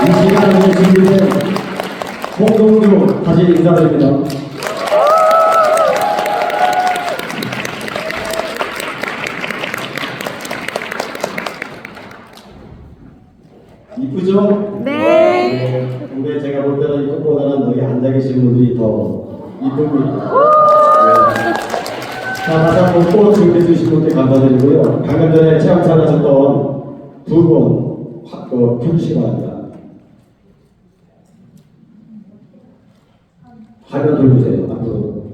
이 시간을 준비된 홍동주 다시 인사드립니다. 이쁘죠? 네. 근데 제가 볼 때는 이것보다는 여기 앉아 계신 분들이 더 이쁩니다. 자, 다시 한번 또 준비해 주신 분께 감사드리고요. 방금 전에 체험사 하셨던 두 분, 펴주시기 바랍니다. 화면 돌려주세요. 앞으로.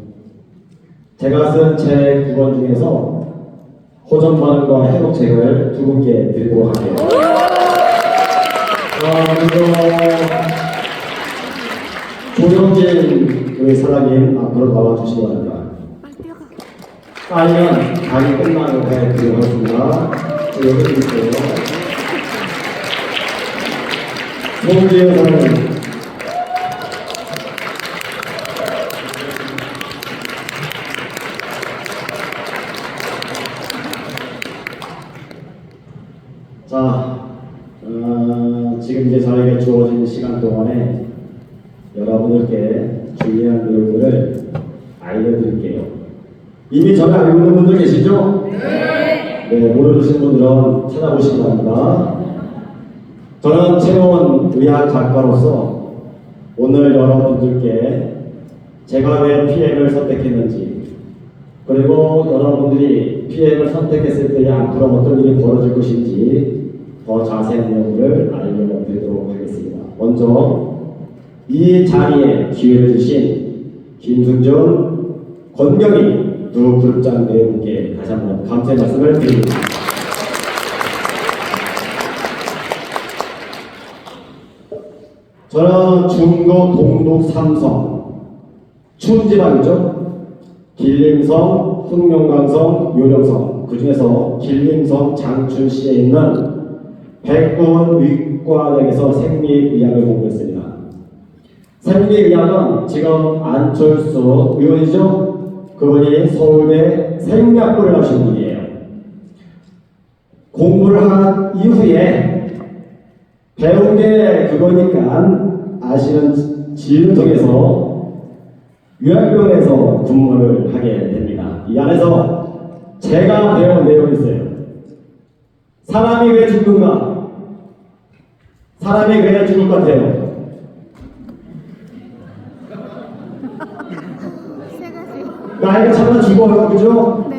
제가 쓴 제 9권 중에서 호전 반응과 회복책을 두 분께 드리도록 할게요. 그리고 조영진 우리 사장님 앞으로 나와주시기 바랍니다. 아니면 강의 끝나고 해드리도록 하겠습니다. 여기 있어요. 송지혜 사장님. 자, 지금 이제 저에게 주어진 시간 동안에 여러분들께 중요한 내용들을 알려드릴게요. 이미 저를 알고 있는 분들 계시죠? 네, 모르시는 분들은 찾아보시기 바랍니다. 저는 새로운 의학 작가로서 오늘 여러분들께 제가 왜 PM을 선택했는지, 그리고 여러분들이 PM을 선택했을 때 앞으로 어떤 일이 벌어질 것인지 더 자세한 내용을 알려드리도록 하겠습니다. 먼저 이 자리에 기회를 주신 김승준, 권경희 두 그룹장 네 분께 다시 한번 감사의 말씀을 드립니다. 저는 중도 동독 삼성 충지방이죠. 길림성, 흑룡강성, 요령성, 그 중에서 길림성 장춘시에 있는 백군의과대학에서 생리의학을 공부했습니다. 생리의학은 지금 안철수 의원이죠. 그분이 서울대 생략고를 하신 분이에요. 공부를 한 이후에 배운 게 그거니까 아시는 지인을 통해서 요양병원에서 근무를 하게 됩니다. 이 안에서 제가 배운 내용이 있어요. 사람이 왜 죽는가? 사람이 왜 죽을 것 같아요? 나이가 차면 죽어요, 그죠? 네.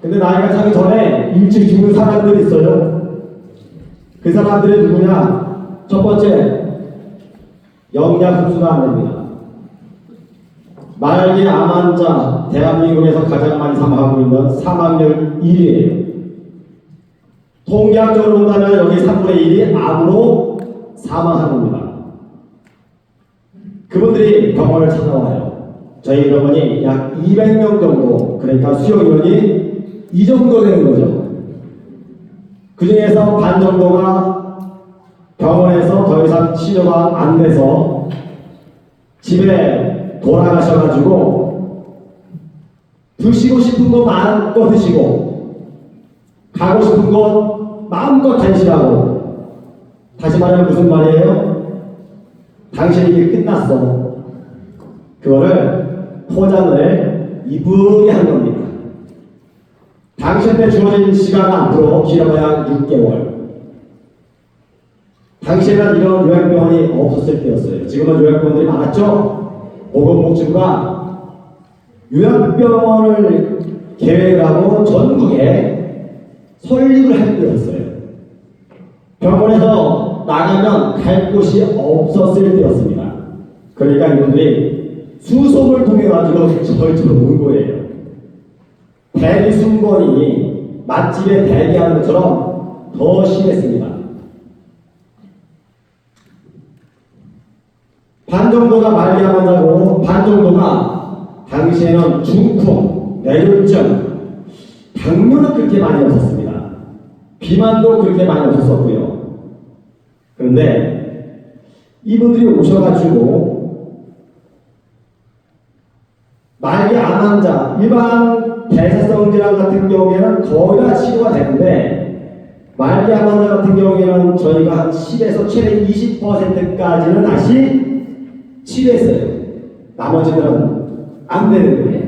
근데 나이가 차기 전에 일찍 죽는 사람들이 있어요. 그 사람들이 누구냐? 첫 번째, 영양 흡수가 안 됩니다. 말기 암 환자 대한민국에서 가장 많이 사망하고 있는 사망률 1위예요. 통계학적으로 본다면 여기 3분의 1이 암으로 사망하는 겁니다. 그분들이 병원을 찾아와요. 저희 병원이 약 200명 정도, 그러니까 수용 인원이 이 정도 되는 거죠. 그 중에서 반 정도가 병원에서 더 이상 치료가 안 돼서 집에 돌아가셔가지고 드시고 싶은 거 마음껏 드시고 가고 싶은 거 마음껏 다니시라고. 다시 말하면 무슨 말이에요? 당신이 이게 끝났어. 그거를 포장을 이쁘게 한 겁니다. 당신한테 주어진 시간은 앞으로 길어야 6개월. 당시에는 이런 요양병원이 없었을 때였어요. 지금은 요양병원들이 많았죠? 보건복지부가 요양병원을 계획을 하고 전국에 설립을 할 때였어요. 병원에서 나가면 갈 곳이 없었을 때였습니다. 그러니까 이분들이 수송을 통해 가지고 저희처럼 온 거예요. 대기 순번이 맛집에 대기하는 것처럼 더 심했습니다. 반 정도가 말기암 환자고 반 정도가 당시에는 중풍, 뇌졸중, 당뇨는 그렇게 많이 없었습니다. 비만도 그렇게 많이 없었고요. 그런데 이분들이 오셔가지고 말기암 환자, 일반 대사성 질환 같은 경우에는 거의 다 치료가 되는데 말기암 환자 같은 경우에는 저희가 한 10에서 최대 20%까지는 다시 치료했어요. 나머지들은 안 되는 거예요.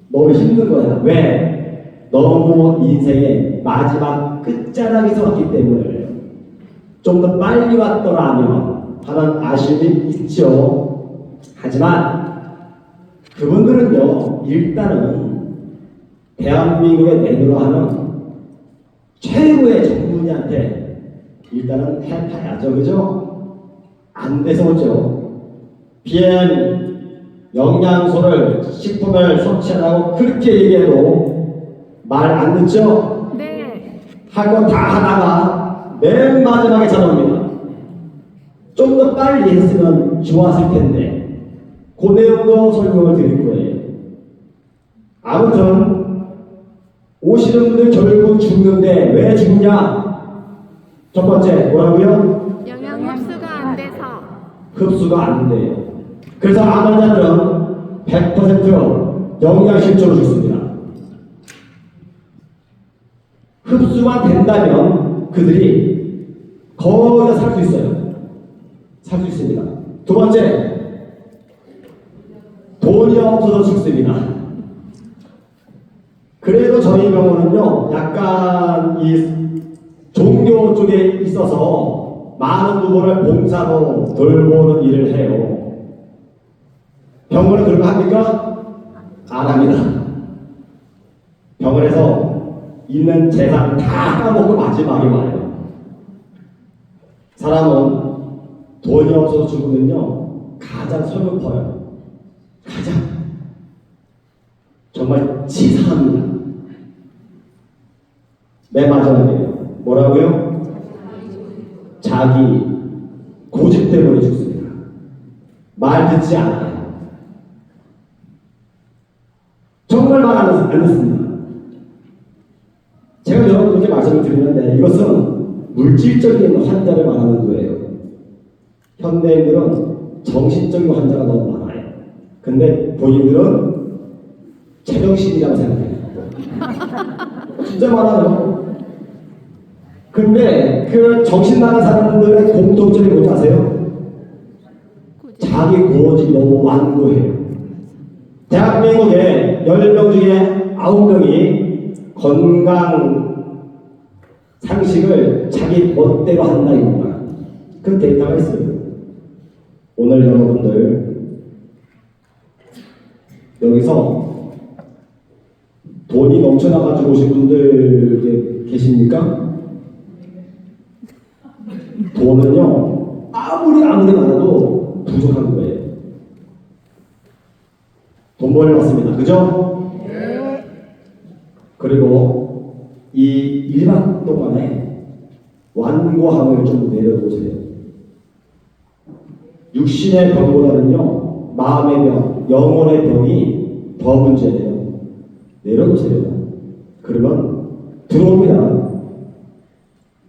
너무 힘든 거야. 왜? 너무 인생의 마지막 끝자락에서 왔기 때문에 그래요. 좀 더 빨리 왔더라면 하는 아쉬움이 있죠. 하지만 그분들은요, 일단은 대한민국에 내놓으라 하는 최고의 전문의한테 일단은 해봐야죠. 그죠? 안 돼서 오죠. 비행, 영양소를, 식품을 섭취하라고 그렇게 얘기해도 말 안 듣죠? 네. 할 거 다 하다가 맨 마지막에 찾아옵니다. 좀 더 빨리 했으면 좋았을 텐데 그 내용도 설명을 드릴 거예요. 아무튼 오시는 분들 결국 죽는데 왜 죽냐? 첫 번째 뭐라고요? 영양 흡수가 안 돼서. 흡수가 안 돼요. 그래서 암 환자들은 100% 영양실조로 죽습니다. 흡수가 된다면 그들이 거의 살 수 있어요. 살 수 있습니다. 두 번째, 돈이 없어서 죽습니다. 그래도 저희 병원은요, 약간 이 종교 쪽에 있어서 많은 부분을 봉사로 돌보는 일을 해요. 병원은 그런 거 합니까? 안 합니다. 병원에서 있는 재산 다 까먹고 마지막에 와요. 사람은 돈이 없어서 죽으면요, 가장 서글퍼요. 가장. 정말 치사합니다. 맨 마지막이에요. 뭐라고요? 자기 고집 때문에 죽습니다. 말 듣지 않아요. 정말 말 안 듣습니다. 제가 여러분께 말씀을 드리는데 이것은 물질적인 환자를 말하는 거예요. 현대인들은 정신적인 환자가 너무 많아요. 근데 본인들은 제정신이라고 생각해요. 진짜 많아요. 근데 그 정신 나간 사람들의 공통점이 뭔지 아세요? 자기 고집이 너무 완고해요. 대한민국에 10명 중에 9명이 건강 상식을 자기 멋대로 한다 이겁니다. 그 데이터가 있어요. 오늘 여러분들 여기서 돈이 넘쳐나가지고 오신 분들 계십니까? 돈은요, 아무리 많아도 부족한 거예요. 돈 벌러 왔습니다. 그죠? 네. 그리고 이 1박 동안에 완고함을 좀 내려놓으세요. 육신의 병보다는요, 마음의 병, 영혼의 병이 더 문제예요. 내려놓으세요. 그러면 들어옵니다.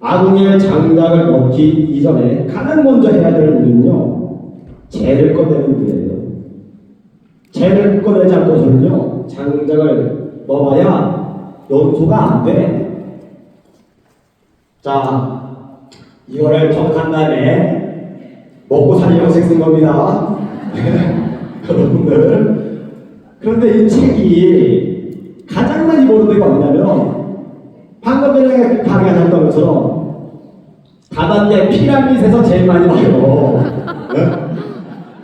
아궁이에 장작을 넣기 이전에 가장 먼저 해야 될 일은요, 재를 꺼내는 일이에요. 재를 꺼내지 않고서는요, 장작을 넣어봐야 연소가 안 돼. 자, 이거를 정한 다음에 먹고 살 형식 쓴 겁니다. 여러분들. 그런데 이 책이 가장 많이 보는 데가 어디냐면, 방금 전에 강의하셨던 것처럼 다단계 피라밋에서 제일 많이 봐요. 네?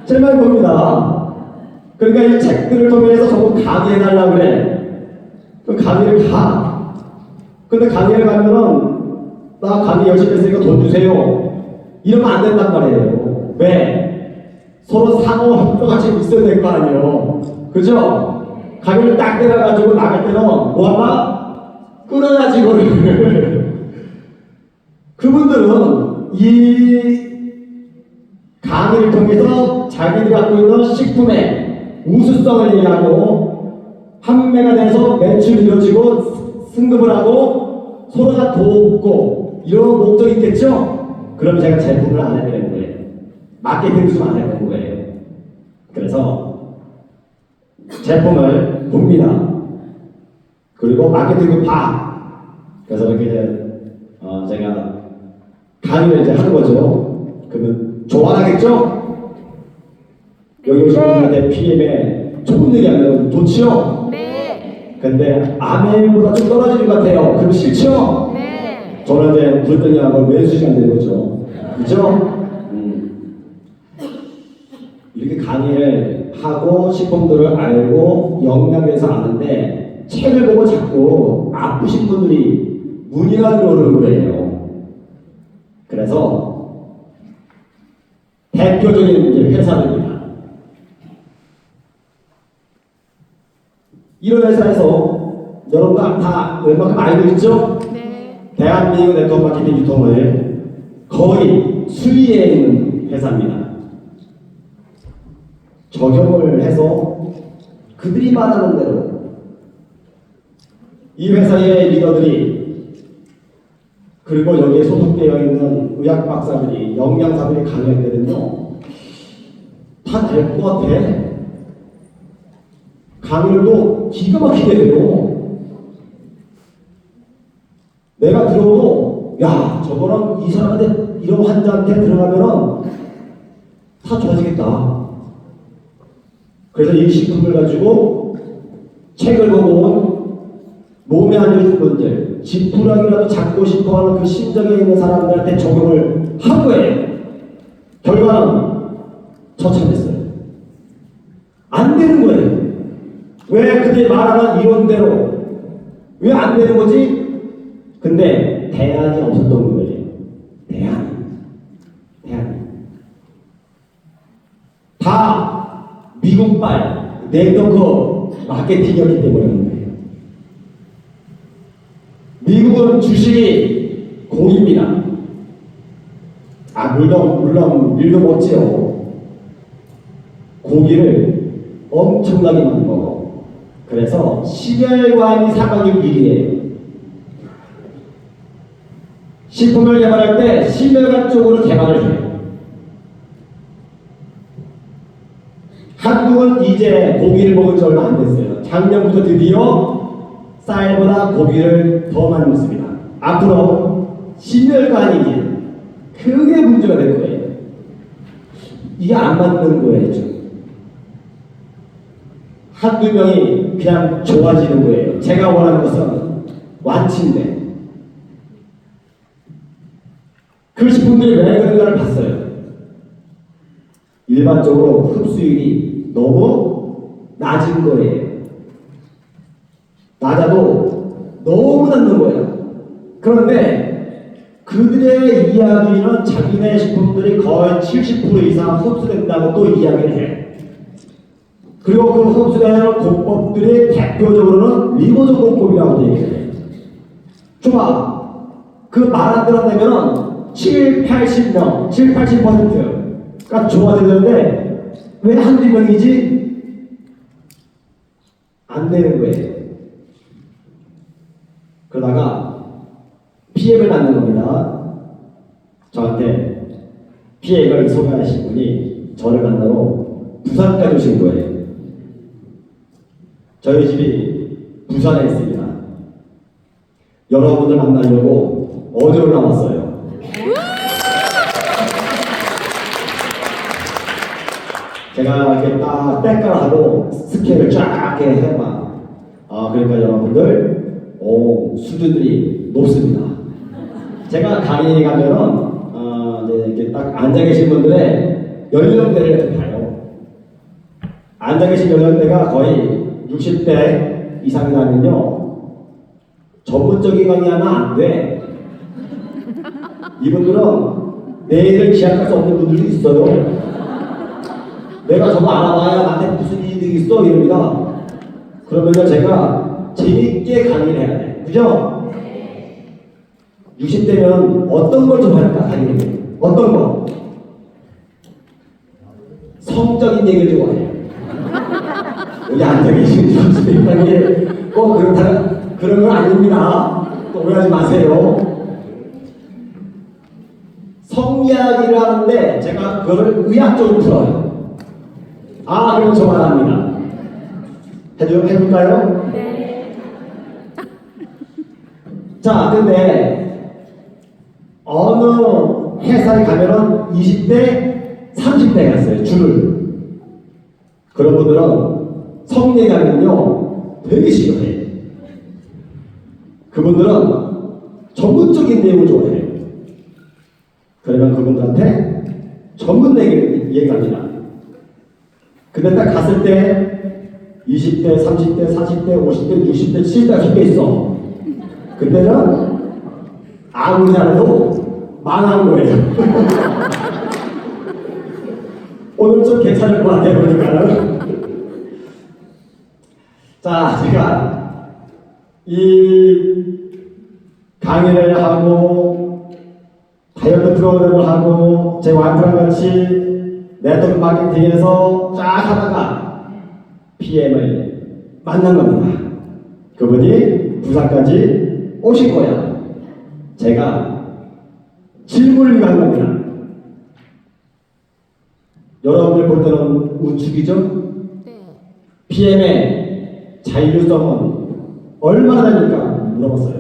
제일 많이 봅니다. 그러니까 이 책들을 통해서 전부 강의해달라고 그래. 그 강의를 가. 근데 강의를 가면은 나 강의 열심히 했으니까 돈 주세요. 이러면 안 된단 말이에요. 왜? 서로 상호 협조가 지금 있어야 될 거 아니에요. 그죠? 강의를 딱 때려가지고 나갈 때는 뭐 하나? 끊어야지 이거를. 그분들은 이 강의를 통해서 자기들이 갖고 있는 식품의 우수성을 얘기하고 판매가 돼서 매출이 이루어지고 승급을 하고 서로가 돕고 이런 목적이 있겠죠? 그럼 제가 제품을 안 해야 되는 거예요. 마케팅도 좀 안 해야 되는 거예요. 그래서 제품을 봅니다. 그리고 마케팅도 봐. 그래서 이렇게 이제 제가 강의를 이제 하는 거죠. 그러면 좋아하겠죠? 여기 오신 분들한테 PM에 좋은 얘기하면 좋지요? 네. 근데 아멘보다 좀 떨어지는 것 같아요. 그럼 싫죠? 네. 저는 이제 불등이하고 왼수시간 되는 거죠. 그죠? 이렇게 강의를 하고 식품들을 알고 영양에 대해서 아는데 책을 보고 자꾸 아프신 분들이 문의가 들어오는 거예요. 그래서 대표적인 이제 회사들입니다. 이런 회사에서 여러분들 다 웬만큼 알고 있죠? 네. 대한민국 네트워크 마케팅 유통을 거의 수리해 있는 회사입니다. 적용을 해서 그들이 말하는 대로 이 회사의 리더들이 그리고 여기에 소속되어 있는 의학 박사들이 영양사들이 강의할 때는요 다 될 것 같아. 강의도 기가 막히게 해요. 내가 들어도 야 저거는 이 사람한테 이런 환자한테 들어가면은 다 좋아지겠다. 그래서 이 식품을 가지고 책을 보고 온 몸에 안 좋은 분들, 지푸라기라도 잡고 싶어하는 그 심정에 있는 사람들한테 적용을 한 거예요. 결과는 처참했어요. 안 되는 거예요. 왜 그들이 말하는 이론대로 왜 안 되는 거지? 근데 대안이 없었던 거예요. 대안. 다 미국발 네트워크 마케팅이었기 때문에 거예요. 미국은 주식이 공입니다. 물론 밀도 먹지요. 고기를 엄청나게 많이 먹어. 그래서 심혈관이 사각이 비리해요. 식품을 개발할 때 심혈관 쪽으로 개발을 해요. 한국은 이제 고기를 먹은 지 얼마 안 됐어요. 작년부터 드디어 쌀보다 고기를 더 많이 먹습니다. 앞으로 심혈관이 그게 문제가 될 거예요. 이게 안 맞는 거예요. 한두 명이 그냥 좋아지는 거예요. 제가 원하는 것은 완치인데 그 식품들이 왜 그런가를 봤어요. 일반적으로 흡수율이 너무 낮은 거예요. 낮아도 너무 낮는 거예요. 그런데 그들의 이야기는 자기네 식품들이 거의 70% 이상 흡수된다고 또 이야기를 해요. 그리고 그 흡수되는 공법들이 대표적으로는 리보조 공법이라고 얘기해요. 좋아. 그 말 안 들어내면은 80%가 좋아지는데 왜 한두 명이지? 안 되는 거예요. 그러다가 PM을 받는 겁니다. 저한테 PM을 소개하신 분이 저를 만나러 부산까지 오신 거예요. 저희 집이 부산에 있습니다. 여러분들 만나려고 어제 올라왔어요. 제가 이렇게 딱 때깔하고 스케일을 쫙 이렇게 해봐. 그러니까 여러분들, 수준들이 높습니다. 제가 강의 가면은, 이제 이렇게 딱 앉아 계신 분들의 연령대를 이렇게 봐요. 앉아 계신 연령대가 거의 60대 이상이라면요, 전문적인 강의 하면 안 돼. 이분들은 내일 기약할 수 없는 분들도 있어요. 내가 저거 알아봐야 나한테 무슨 이득이 있어? 이럽니다. 그러면 제가 재밌게 강의를 해야 돼. 그죠? 60대면 어떤 걸 좋아할까? 강의를. 어떤 거? 성적인 얘기를 좋아해요. 여기 앉아계신 60대까지 꼭 그런 건 아닙니다. 또 오해하지 마세요. 성이야기를 하는데 제가 그거를 의학적으로 풀어요. 그럼 좋아합니다. 해볼까요? 네. 자, 근데 어느 회사에 가면은 20대, 30대 갔어요, 줄을. 그런 분들은 성리에 가면요, 되게 싫어해요. 그분들은 전문적인 내용을 좋아해요. 그러면 그분들한테 전문 얘기합니다. 근데 딱 갔을 때 20대, 30대, 40대, 50대, 60대, 70대, 80대 있어. 그때는 아무리 잘해도 망한 거예요. 오늘 좀 괜찮을 것 같아요, 보니까는. 자, 제가 이 강의를 하고 다이어트 프로그램을 하고 제 와이프랑 같이 네트워크 마케팅에서 쫙 하다가 PM을 만난 겁니다. 그분이 부산까지 오실 거야. 제가 질문을 한 겁니다. 여러분들 볼 때는 우측이죠? 네. PM의 자율성은 얼마나 됩니까? 물어봤어요.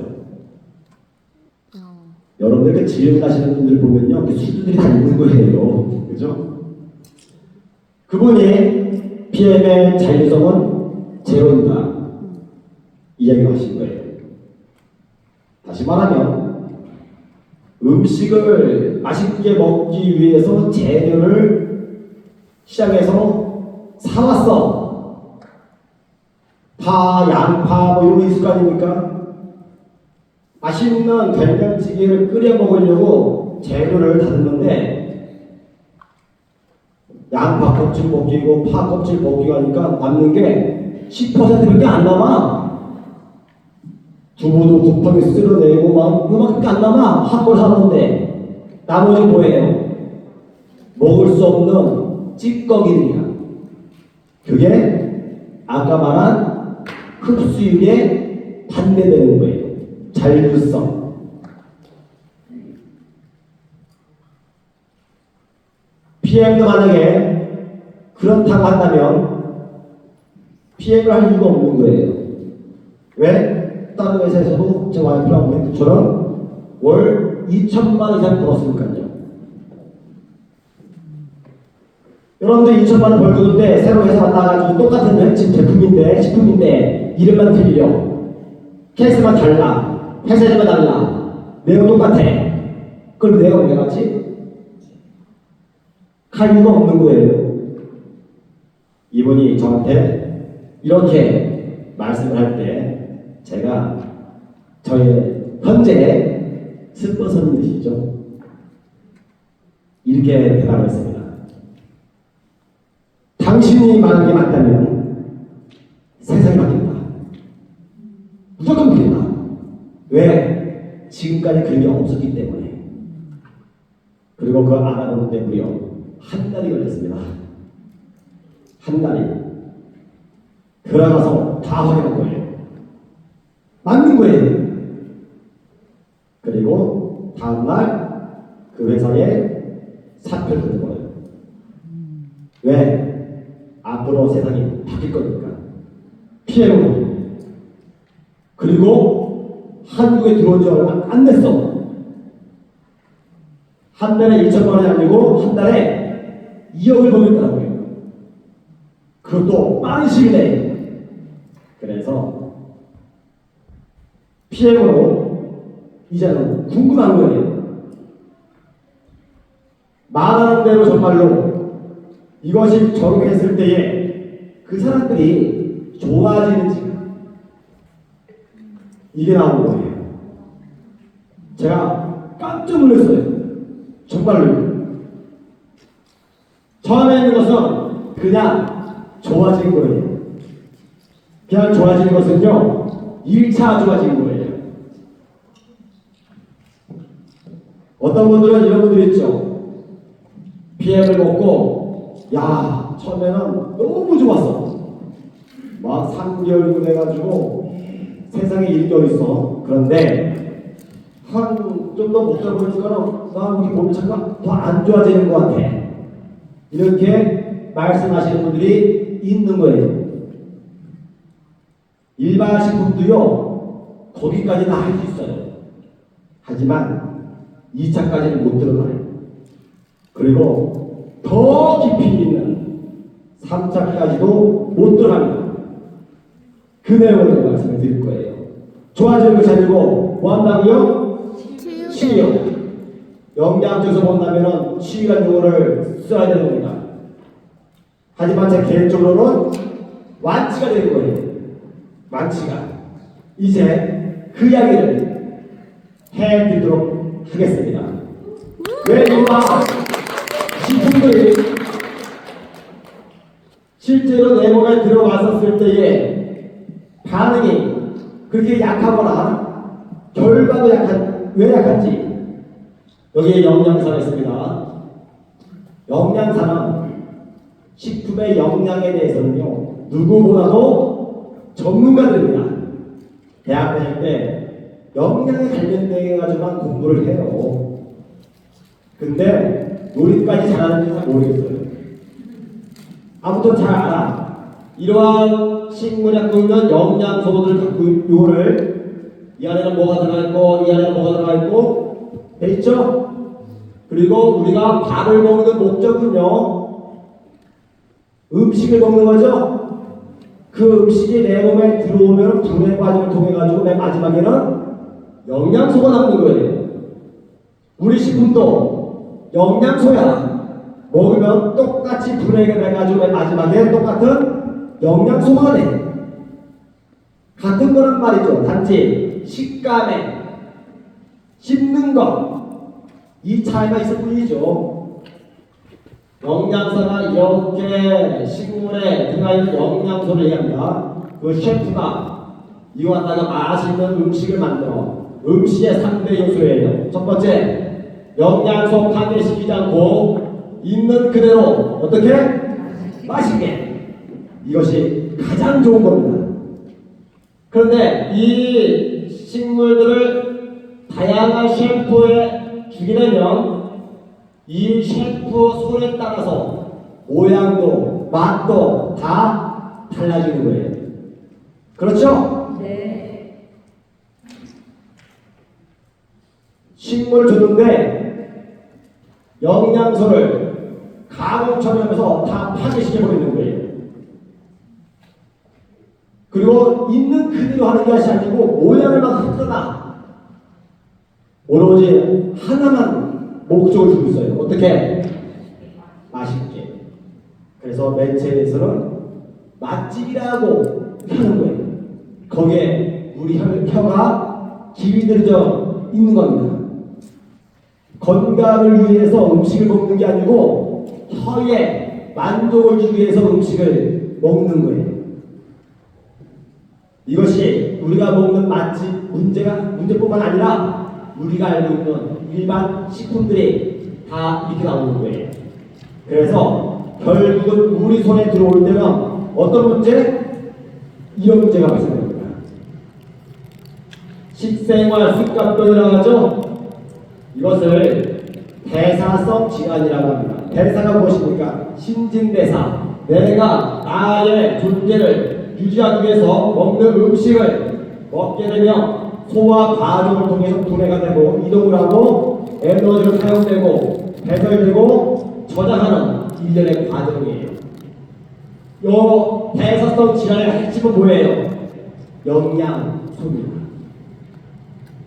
여러분들 그 질문하시는 분들 보면요, 그 수준들이 다 있는 거예요. 그죠? 그분이 PM의 자율성은 제로입니다. 이야기를 하신 거예요. 다시 말하면 음식을 맛있게 먹기 위해서 재료를 시장에서 사왔어. 파, 양파 뭐 이런 거 있을 거 아닙니까? 맛있는 된장찌개를 끓여 먹으려고 재료를 다듬는데 양파 껍질 벗기고 파 껍질 벗기고 하니까 남는 게 10%밖에 안 남아. 두부도 곱하기 쓸어내고 막 이거밖에 안 남아. 한 걸 사는데 나머지 뭐예요? 먹을 수 없는 찌꺼기들이야. 그게 아까 말한 흡수율에 반대되는 거예요. 자율성. PM도 만약에 그렇다고 한다면 PM을 할 이유가 없는 거예요. 왜? 다른 회사에서도 제 와이프랑 우리처럼 월 2천만 이상 벌었으니까요. 여러분들 2천만 원 벌고 있는데 새로 회사 나가가지고 똑같은 제품인데 식품인데 이름만 틀려. 케이스만 달라. 회사에만 달라. 내용 똑같아. 그럼 내가 왜 갔지? 갈 이유가 없는 거예요. 이분이 저한테 이렇게 말씀을 할 때 제가 저의 현재 스포서님 되시죠? 이렇게 대답을 했습니다. 당신이 말하는 게 맞다면 세상이 바뀐다. 무조건 바뀐다. 왜? 지금까지 그런 게 없었기 때문에. 그리고 그 알아보는데 무려 한 달이 걸렸습니다. 한 달이. 들어가서 다 확인한 거예요. 맞는 거예요. 그리고 다음날 그 회사에 사표를 뜯어버려요. 왜? 앞으로 세상이 바뀔 거니까. 피해로. 그리고 한국에 들어온 지 얼마 안 됐어. 한 달에 2천만 원이 아니고 한 달에 2억을 벌겠다고요. 그것도 빠른 시일 내에. 그래서 PM으로 이제는 궁금한 거예요. 말하는 대로 정말로 이것이 적용했을 때에 그 사람들이 좋아지는지 이게 나온 거예요. 제가 깜짝 놀랐어요. 정말로. 처음에 있는 것은 그냥 좋아진 거예요. 그냥 좋아지는 것은요, 1차 좋아진 거예요. 어떤 분들은 이런 분들 있죠. PM을 먹고, 야, 처음에는 너무 좋았어. 막 3개월 돼가지고 세상에 일이 어딨어. 그런데 한 좀 더 먹다 보니까 나 우리 몸이 잠깐 더 안 좋아지는 것 같아. 이렇게 말씀하시는 분들이 있는 거예요. 일반 식품도요, 거기까지는 할 수 있어요. 하지만 2차까지는 못 들어가요. 그리고 더 깊이 있는 3차까지도 못 들어갑니다. 그 내용을 말씀을 드릴 거예요. 좋아지는 거 찾고 뭐 한다고요? 치유. 영양적에서 본다면 치유라는 용어를 써야 되는 겁니다. 하지만 제 개인적으로는 완치가 되는 거예요. 완치가. 이제 그 이야기를 해드리도록 하겠습니다. 왜 이와 식품들이 실제로 내 몸에 들어갔었을 때의 반응이 그렇게 약하거나 결과도 왜 약한지 여기에 영양사가 있습니다. 영양사는 식품의 영양에 대해서는요 누구보다도 전문가들입니다. 대학 다닐 때 영양에 관련돼 가지고만 공부를 해요. 근데 요리까지 잘하는지는 모르겠어요. 아무튼 잘 알아. 이러한 식물에 갖고 있는 영양소들을 갖고 요거를 이 안에는 뭐가 들어가 있고 이 안에는 뭐가 들어가 있고 돼 있죠? 그리고 우리가 밥을 먹는 목적은요 음식을 먹는 거죠. 그 음식이 내 몸에 들어오면 분해 과정을 통해 가지고 맨 마지막에는 영양소가 나오는 거예요. 우리 식품도 영양소야. 먹으면 똑같이 분해가 돼가지고 맨 마지막에 똑같은 영양소가 돼. 같은 거란 말이죠. 단지 식감에 씹는 것 이 차이가 있을 뿐이죠. 영양사가 이렇게 식물에 들어가 있는 영양소를 얘기합니다. 그 셰프가 이거 갖다가 맛있는 음식을 만들어. 음식의 3대 요소예요. 첫 번째, 영양소 파괴시키지 않고 있는 그대로 어떻게? 맛있게. 이것이 가장 좋은 겁니다. 그런데 이 식물들을 다양한 셰프에 주게 되면 이 셰프 손에 따라서 모양도 맛도 다 달라지는 거예요. 그렇죠? 네. 식물을 줬는데 영양소를 가공처럼 하면서 다 파괴시켜버리는 거예요. 그리고 있는 그대로 하는 것이 아니고 모양을 막 흩어나 오로지 하나만 목적을 두고 있어요. 어떻게? 맛있게. 그래서 매체에서는 맛집이라고 하는 거예요. 거기에 우리 혀가 기울어져 있는 겁니다. 건강을 위해서 음식을 먹는 게 아니고 혀의 만족을 주기 위해서 음식을 먹는 거예요. 이것이 우리가 먹는 맛집 문제뿐만 아니라 우리가 알고 있는 일반 식품들이 다 이렇게 나오는 거예요. 그래서 결국은 우리 손에 들어올 때는 어떤 문제? 이런 문제가 발생됩니다. 식생활 습관병이라고 하죠. 이것을 대사성 질환이라고 합니다. 대사가 무엇입니까? 신진대사. 내가 나의 존재를 유지하기 위해서 먹는 음식을 먹게 되면 소화 과정을 통해서 분해가 되고 이동을 하고 에너지를 사용되고 배설되고 저장하는 일련의 과정이에요. 요 대사성 질환의 핵심은 뭐예요? 영양소입니다.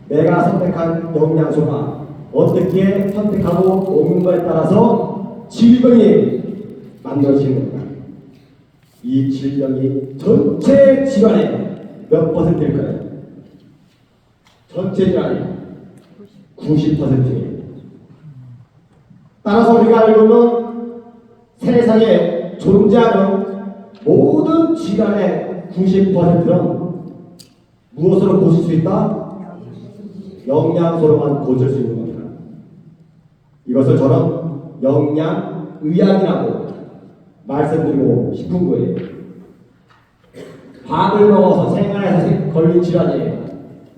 내가 선택한 영양소가 어떻게 선택하고 먹는 거에 따라서 질병이 만들어지는 겁니다. 이 질병이 전체 질환의 몇 %일까요? 전체 질환이 90%예요. 따라서 우리가 알고 있는 세상에 존재하는 모든 질환의 90%는 무엇으로 고칠 수 있다? 영양소로만 고칠 수 있는 겁니다. 이것을 저는 영양의학이라고 말씀드리고 싶은 거예요. 밥을 먹어서 생활에서 걸린 질환이에요.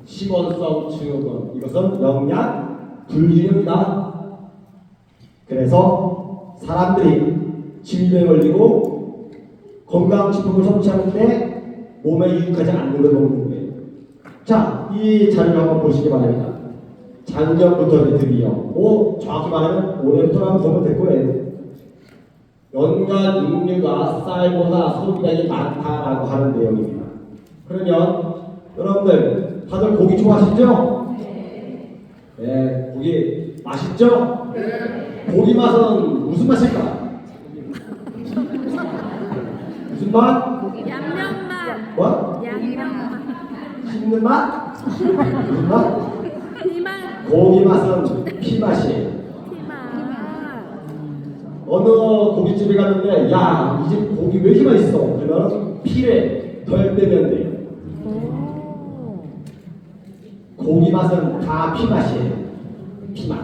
식원성 증후군. 이것은 영양 불균형이다. 그래서 사람들이 질병에 걸리고 건강식품을 섭취하는데 몸에 유익하지 않는 걸 먹는 거예요. 자, 이 자료를 한번 보시기 바랍니다. 작년부터 이제 드디어, 정확히 말하면 올해부터라고 보면 될 거예요. 연간 육류가 쌀보다 소비량이 많다라고 하는 내용입니다. 그러면 여러분들 다들 고기 좋아하시죠? 네, 고기 맛있죠? 고기 맛은 무슨 맛일까? 무슨 맛? 양념 맛. 뭐? 양념 맛. 씹는 맛? 무슨 맛? 피맛. 고기 맛은 피 맛이에요. 피맛. 어느 고깃집에 갔는데 야, 이 집 고기 왜 이렇게 맛있어? 그러면 피를 덜 빼면 돼요. 오. 고기 맛은 다 피 맛이에요. 피 맛.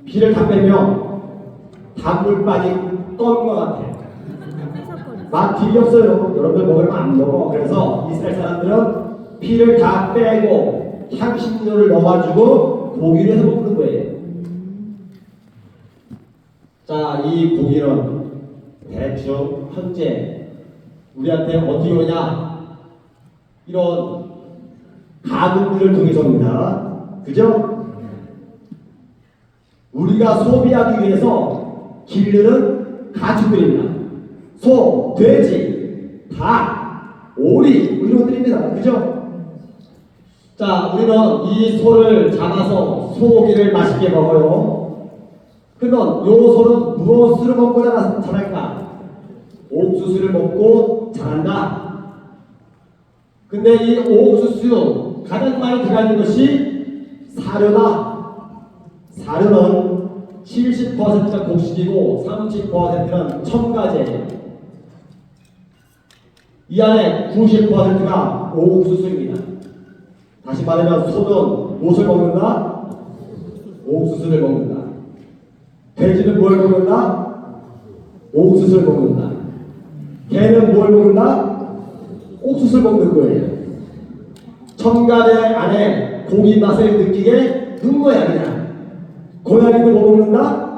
피를 다 빼면 단물 빠진 껌 것 같아요. 맛 되게 없어요. 여러분들 먹으면 안 먹어. 그래서 이스라엘 사람들은 피를 다 빼고 향신료를 넣어가지고 고기를 해서 먹는 거예요. 자, 이 고기는 대충 현재 우리한테 어떻게 오냐? 이런 가공들을 통해서입니다. 그죠? 우리가 소비하기 위해서 기르는 가축들입니다. 소, 돼지, 닭, 오리 뭐 이런 것들입니다. 그죠? 자, 우리는 이 소를 잡아서 소고기를 맛있게 먹어요. 그러면 요 소는 무엇으로 먹고 자랄까? 옥수수를 먹고 자란다. 근데 이 옥수수 가장 많이 들어가는 것이 사료다. 사료는 70%가 곡식이고 30%는 첨가제예요. 이 안에 90%가 옥수수입니다. 다시 말하면 소는 무엇을 먹는다? 옥수수를 먹는다. 돼지는 뭘 먹는다? 옥수수를 먹는다. 개는 뭘 먹는다? 옥수수를 먹는 거예요. 첨가제 안에 고기 맛을 느끼게 넣은 거야 그냥. 고양이도 뭐 먹는다?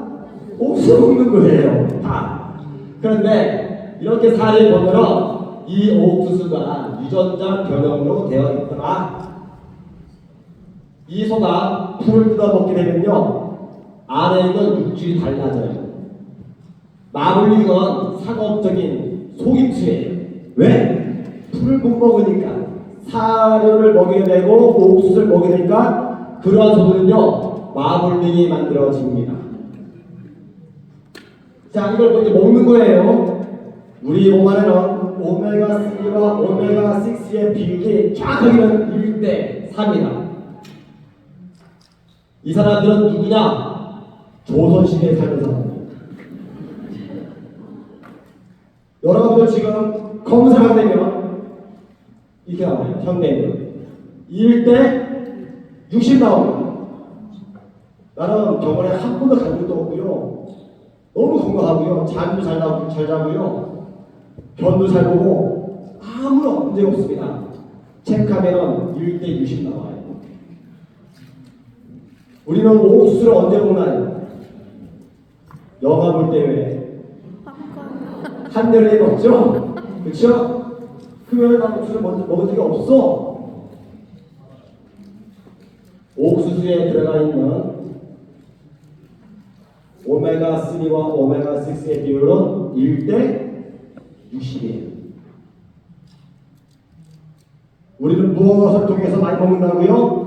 옥수수 먹는 거예요. 다. 그런데 이렇게 사례 보면 이 옥수수가 유전자 변형으로 되어 있더라. 이 소가 풀을 뜯어 먹게 되면요 안에 있는 육질이 달라져요. 마블링은 상업적인 속임수예요. 왜? 풀을 못 먹으니까 사료를 먹이게 되고 옥수수를 먹이게 되니까 그러한 소들은요 마블링이 만들어집니다. 자, 이걸 먼저 먹는 거예요. 우리 몸 안에는 오메가3와 오메가6의 비율이 정확하게는 1대 3이다. 이 사람들은 누구냐? 조선시대에 살던 사람들. 여러분들 지금 검사가 되면 이렇게 나와요. 현대인들 1대 60 나옵니다. 나는 병원에 한 번도 간 적도 없고요. 너무 건강하고요. 잠도 잘 자고요. 변도 잘 보고 아무런 문제 없습니다. 체크하면 1대 60 나와요. 우리는 옥수수를 언제 먹나요? 영화 볼 때 왜? 한여름에 먹죠? 그렇죠? 금요일에 난 옥수수를 먹은 적이 없어. 옥수수에 들어가 있는 오메가3와 오메가6의 비율은 1대 60이에요. 우리는 무엇을 통해서 많이 먹는다고요?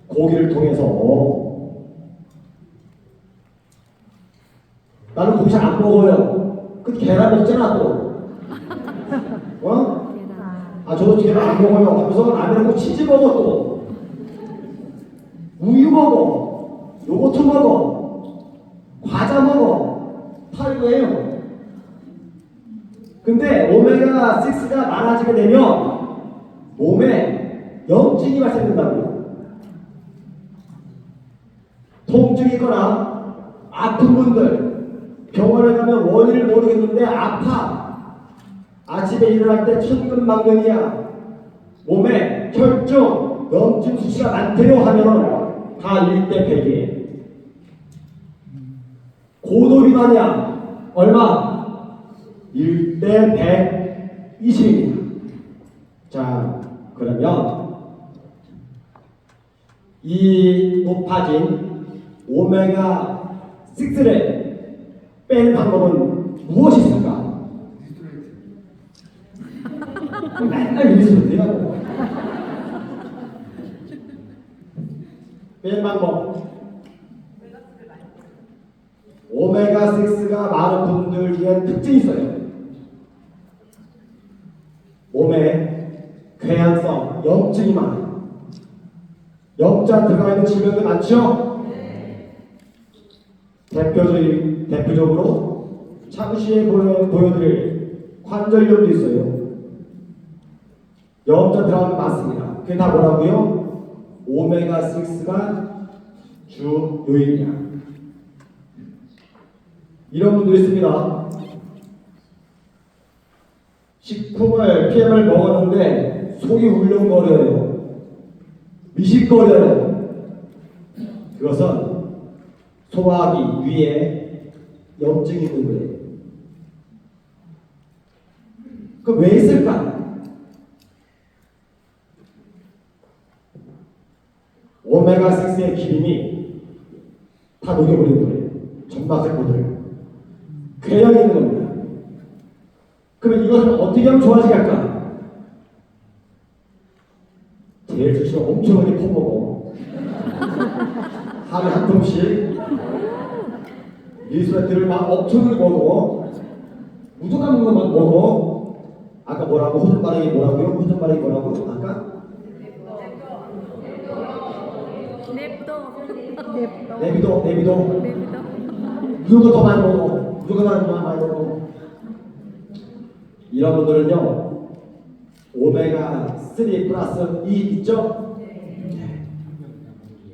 고기를 통해서. 나는 고기 잘 안 먹어요. 그 계란 먹잖아 또. 어? 저도 계란 안 먹어요. 하면서 라면 먹고 치즈 먹어 또. 우유 먹어. 요거트 먹어. 과자 먹어. 다 이거예요. 근데 오메가6가 많아지게 되면 몸에 염증이 발생된다고요. 통증이 있거나 아픈 분들 병원에 가면 원인을 모르겠는데 아파. 아침에 일어날 때 천근만근이야. 몸에 혈중 염증 수치가 많대요 하면 다 1대 100이에요. 고도비만이야. 얼마? 1대 120입니다. 자, 그러면 이 높아진 오메가 6를 뺀 방법은 무엇이 있을까? 맨날 리스트라고. 뺀 방법. 오메가 6가 많은 분들에게 특징이 있어요. 몸에 궤양성, 염증이 많아요. 염자 들어가 있는 질병들 많죠? 대표적으로 잠시 보여드릴 관절염도 있어요. 염자 들어가는 게 많습니다. 그게 다 뭐라고요? 오메가 6가 주 요인이야. 이런 분들이 있습니다. 식품을 PM을 먹었는데 속이 울렁거려요. 미식거려요. 그것은 소화기 위에 염증이 있는 거예요. 그 왜 있을까? 오메가6의 기름이 다 녹여버리는 거예요. 점막을 보들. 궤양이 있는 겁니다. 그러면 이것을 어떻게 하면 좋아지겠까? 제일 좋지만 엄청나게 퍼먹어. 하루에 한 통씩 리스트를 막 엄청 먹어. 무조건 것만 먹어. 아까 뭐라고? 호전바르기 뭐라고요? 호전바르기 뭐라고? 아까? 냅둬. 내비도. 냅둬. 무조건 더 많이 먹어. 무조건 많이 먹어. 이런 분들은요, 오메가3 플러스 2 있죠?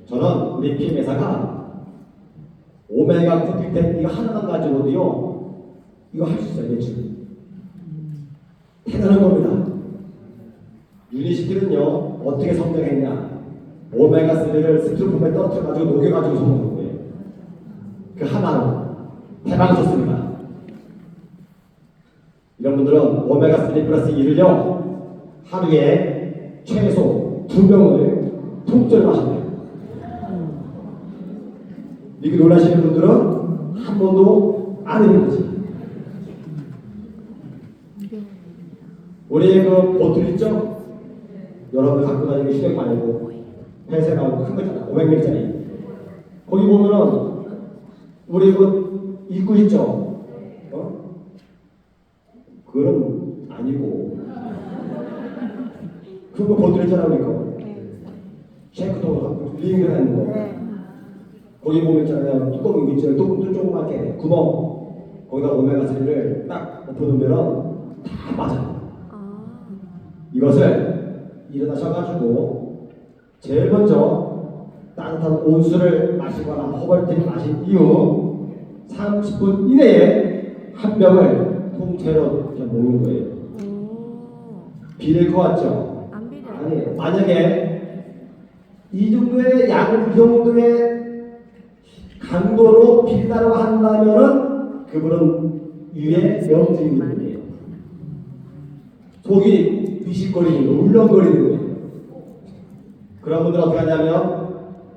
저는 우리 PM 회사가 오메가 쿠피텐 이거 하나만 가지고도요, 이거 할 수 있어요, 매출. 대단한 겁니다. 유니시티는요, 어떻게 성장했냐? 오메가3를 스트로폼에 떨어뜨려가지고 녹여가지고 성공한 거예요. 그 하나로. 대박 좋습니다. 이런 분들은 오메가3 플러스 2를요, 하루에 최소 2병을 통째로 마셔야 돼요. 이렇게 놀라시는 분들은 한 번도 안 해본 거지. 우리 그 보틀 있죠? 여러분들 갖고 다니는 휴대용 말고 폐쇄 나오고 큰 거 있잖아. 500ml짜리. 거기 보면은 우리 그 입구 있죠? 그건 아니고 그거 보틀 있잖아. 우리 거 쉐이크통으로 링크 하는 거. 거기 보면 있잖아요. 뚜껑이 있잖아요. 뚜껑 조그맣게 구멍. 거기다 오메가3를 딱 엎어놓으면 다 맞아요. 이것을 일어나셔가지고 제일 먼저 따뜻한 온수를 마시거나 허벌티를 마신 이후 30분 이내에 한 병을 통째로 그냥 먹는 거예요. 비릴 것 같죠? 안 비려. 아니, 만약에 이 정도의 약을 이 정도의 강도로 비린다고 한다면은 그분은 위에 염증이 있는 거예요. 속이 비식거리는 거, 울렁거리는 거예요. 그런 분들은 어떻게 하냐면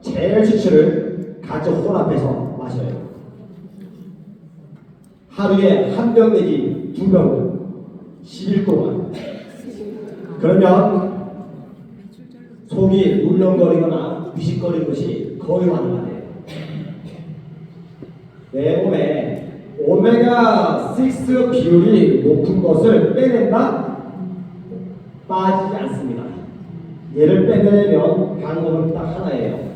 제일 추출을 같이 혼합해서 마셔요. 하루에 한 병 내지 2병 10일 동안. 그러면 속이 울렁거리거나 비식거리는 것이 거의 완화돼요. 내 몸에 오메가6 비율이 높은 것을 빼낸다? 빠지지 않습니다. 얘를 빼내려면 방법은 딱 하나예요.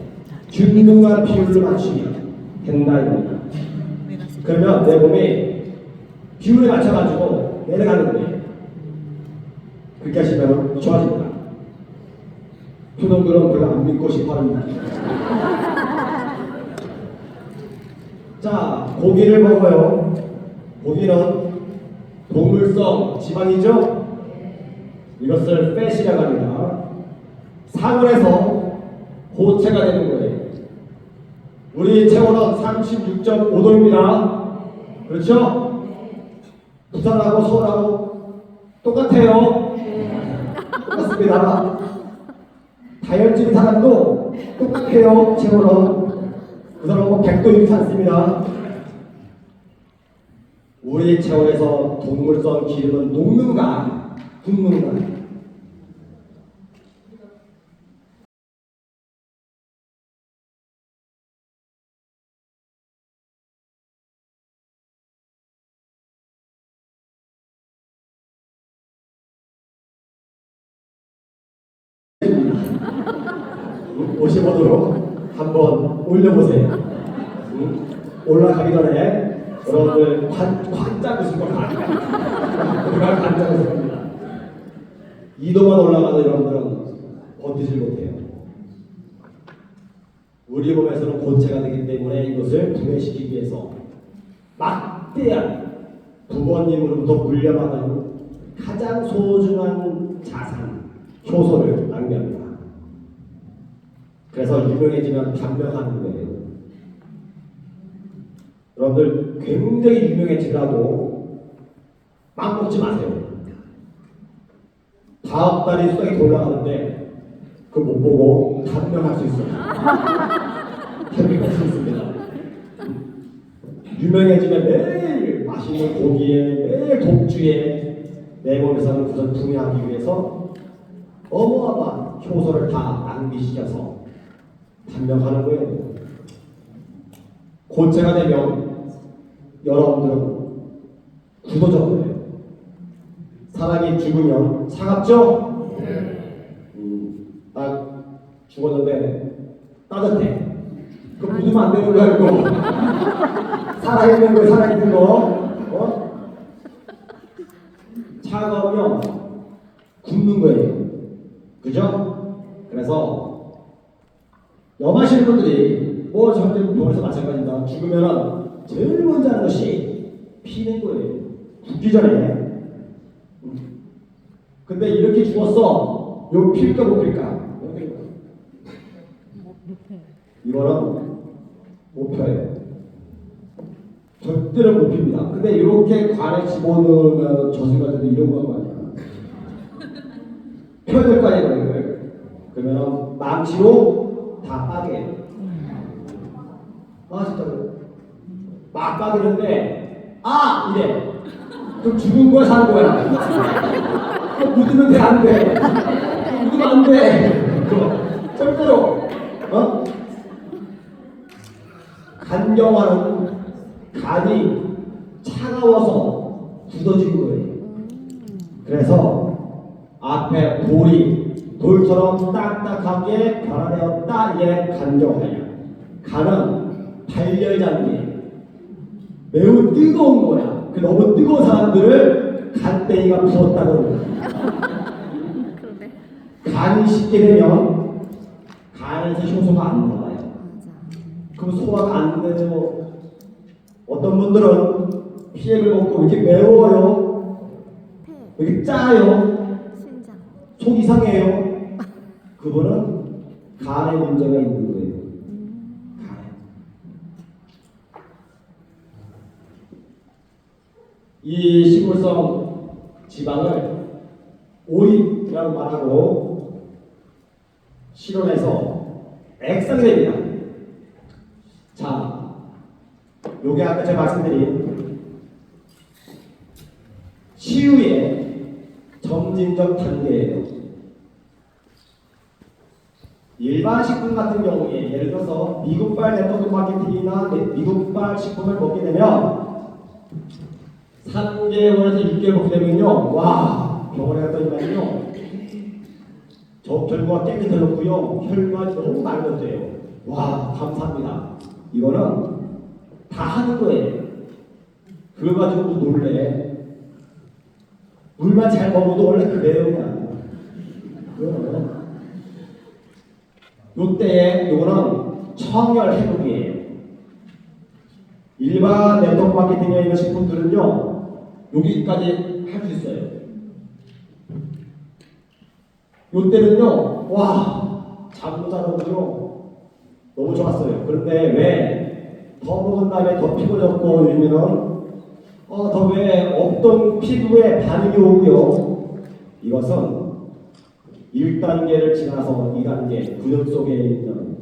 균등한 비율로 맞추면 된다 이겁니다. 그러면 내 몸이 비율에 맞춰가지고 내려가는 거예요. 그렇게 하시면 좋아집니다. 표동들은 별로 안 믿고 싶어합니다. 자, 고기를 먹어요. 고기는 동물성 지방이죠? 이것을 팻이라고 합니다. 상온에서 고체가 되는 거예요. 우리 체온은 36.5도입니다. 그렇죠? 부산하고 서울하고 똑같아요. 똑같습니다. 다혈질인 사람도 똑같아요. 체온은 그 사람은 뭐 100도 이렇지 않습니다. 우리 체온에서 동물성 기름은 녹는가 굳는가? 모셔보도록 한번 올려보세요. 올라가기 전에 여러분들 관짝 웃을 거 아니야. 우리가 관짝 웃을 겁니다. 2도만 올라가도 여러분들은 버티질 못해요. 우리 몸에서는 고체가 되기 때문에 이것을 분해시키기 위해서 막대한 부모님으로부터 물려받은 가장 소중한 자산, 효소를 낭비합니다. 그래서 유명해지면 변명하는 거예요. 여러분들 굉장히 유명해지더라도 막 먹지 마세요. 다음 달이 수당이 올라가는데 그거 못 보고 변명할 수 있어요. 변명할 수 있습니다. 유명해지면 매일 맛있는 고기에 매일 독주에 내 몸에서는 우선 분해하기 위해서 어마어마한 효소를 다 낭비시켜서 판명하는 거예요. 고체가 되면 여러분들은 굳어져 버려요. 사람이 죽으면 차갑죠? 딱 죽었는데 따뜻해. 그거 묻으면 안 되는 거야 이거. 살아있는 거 살아있는 거. 차가우면 굽는 거예요. 그죠? 그래서 염하시는 분들이 뭐 절대 병원에서 마찬가지입니다. 죽으면 제일 먼저 하는 것이 피는 거예요. 죽기 전에. 근데 이렇게 죽었어. 요 필까 못 필까? 이거는 못 펴요. 절대로 못 핍니다. 근데 이렇게 관에 집어넣으면 저승가들도 이런 거 아니야. 펴야 될 거 아니에요. 그러면 망치로 다 빠게. 아 진짜로. 막 빠지는데 이래. 그럼 죽은 거야 사는 거야. 그거 묻으면 돼 안 돼. 묻으면 안 돼. 그거 절대로. 간경화는 간이 차가워서 굳어진 거예요. 그래서 앞에 돌처럼 딱딱하게 변화되었다. 이게 간경화예요. 간은 발열장기 매우 뜨거운 거야. 그 너무 뜨거운 사람들을 간땡이가 부었다고 그러고. 간이 식게 되면 간에서 효소가 안 나와요. 그럼 소화가 안 되죠. 어떤 분들은 피액을 먹고 이렇게 매워요. 이렇게 짜요. 속 이상해요. 그분은 간에 문제가 있는 거예요. 간에. 이 식물성 지방을 오일이라고 말하고 실온에서 액상이 됩니다. 자, 요게 아까 제가 말씀드린 치유의 점진적 단계예요. 일반 식품 같은 경우에 예를 들어서 미국발 네트워크 마케팅이나 미국발 식품을 먹게 되면 3개월에서 6개월 먹게 되면요, 와, 병원에 갔더니만요, 저 결과가 깨끗해졌고요, 혈관이 너무 맑아져요. 와, 감사합니다. 이거는 다 하는 거예요. 그거 가지고 놀래. 물만 잘 먹어도 원래 그래요, 그냥. 요때에 요거는 청열 해독이에요. 일반 네트워크 마케팅에 있는 식품들은요, 여기까지 할 수 있어요. 요때는요, 와, 잠도 잘 오고요. 너무 좋았어요. 그런데 왜 더 먹은 다음에 더 피곤해졌고 이러면은 더 왜 없던 피부에 반응이 오고요. 이것은 1단계를 지나서 2단계 근육 속에 있는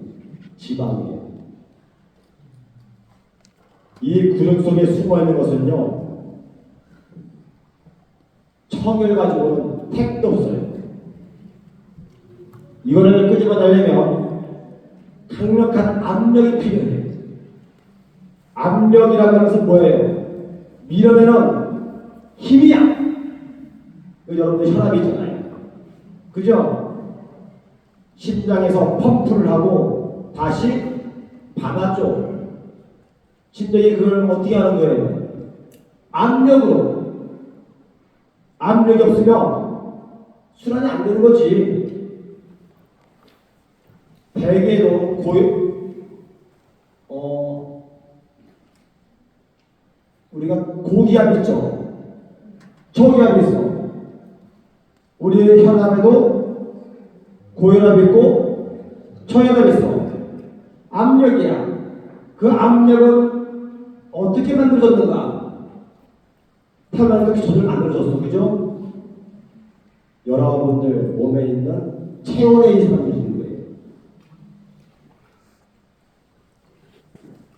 지방이에요. 이 근육 속에 숨어 있는 것은요, 청을 가지고는 택도 없어요. 이거를 끄집어내려면 강력한 압력이 필요해요. 압력이라는 것은 뭐예요? 밀어내는 힘이야. 여러분들 혈압이 있잖아요. 그죠? 심장에서 펌프를 하고 다시 받아줘. 심장이 그걸 어떻게 하는 거예요? 압력으로. 압력이 없으면 순환이 안 되는 거지. 베개도 우리가 고기압 있죠? 저기압이 있어. 우리의 혈압에도 고혈압이 있고 저혈압이 있어. 압력이야. 그 압력은 어떻게 만들어졌는가? 태어나니까 그렇게 조절 만들어졌어. 그죠? 여러분들 몸에 있는 체온에 의해서 만들어지는 거예요.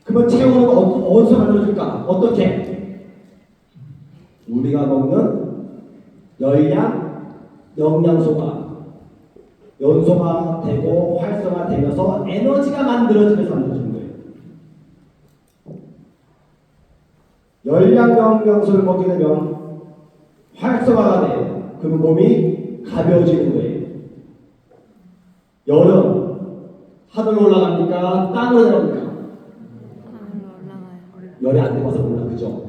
그러면 체온은 어디서 만들어질까? 어떻게? 우리가 먹는 열량, 영양소가 연소화되고 활성화되면서 에너지가 만들어지면서 만들어지는 거예요. 열량, 영양소를 먹게 되면 활성화가 돼요. 그러면 몸이 가벼워지는 거예요. 여름 하늘로 올라갑니까? 땅으로 내려갑니까? 열이 안 돼봐서 몰라, 그죠?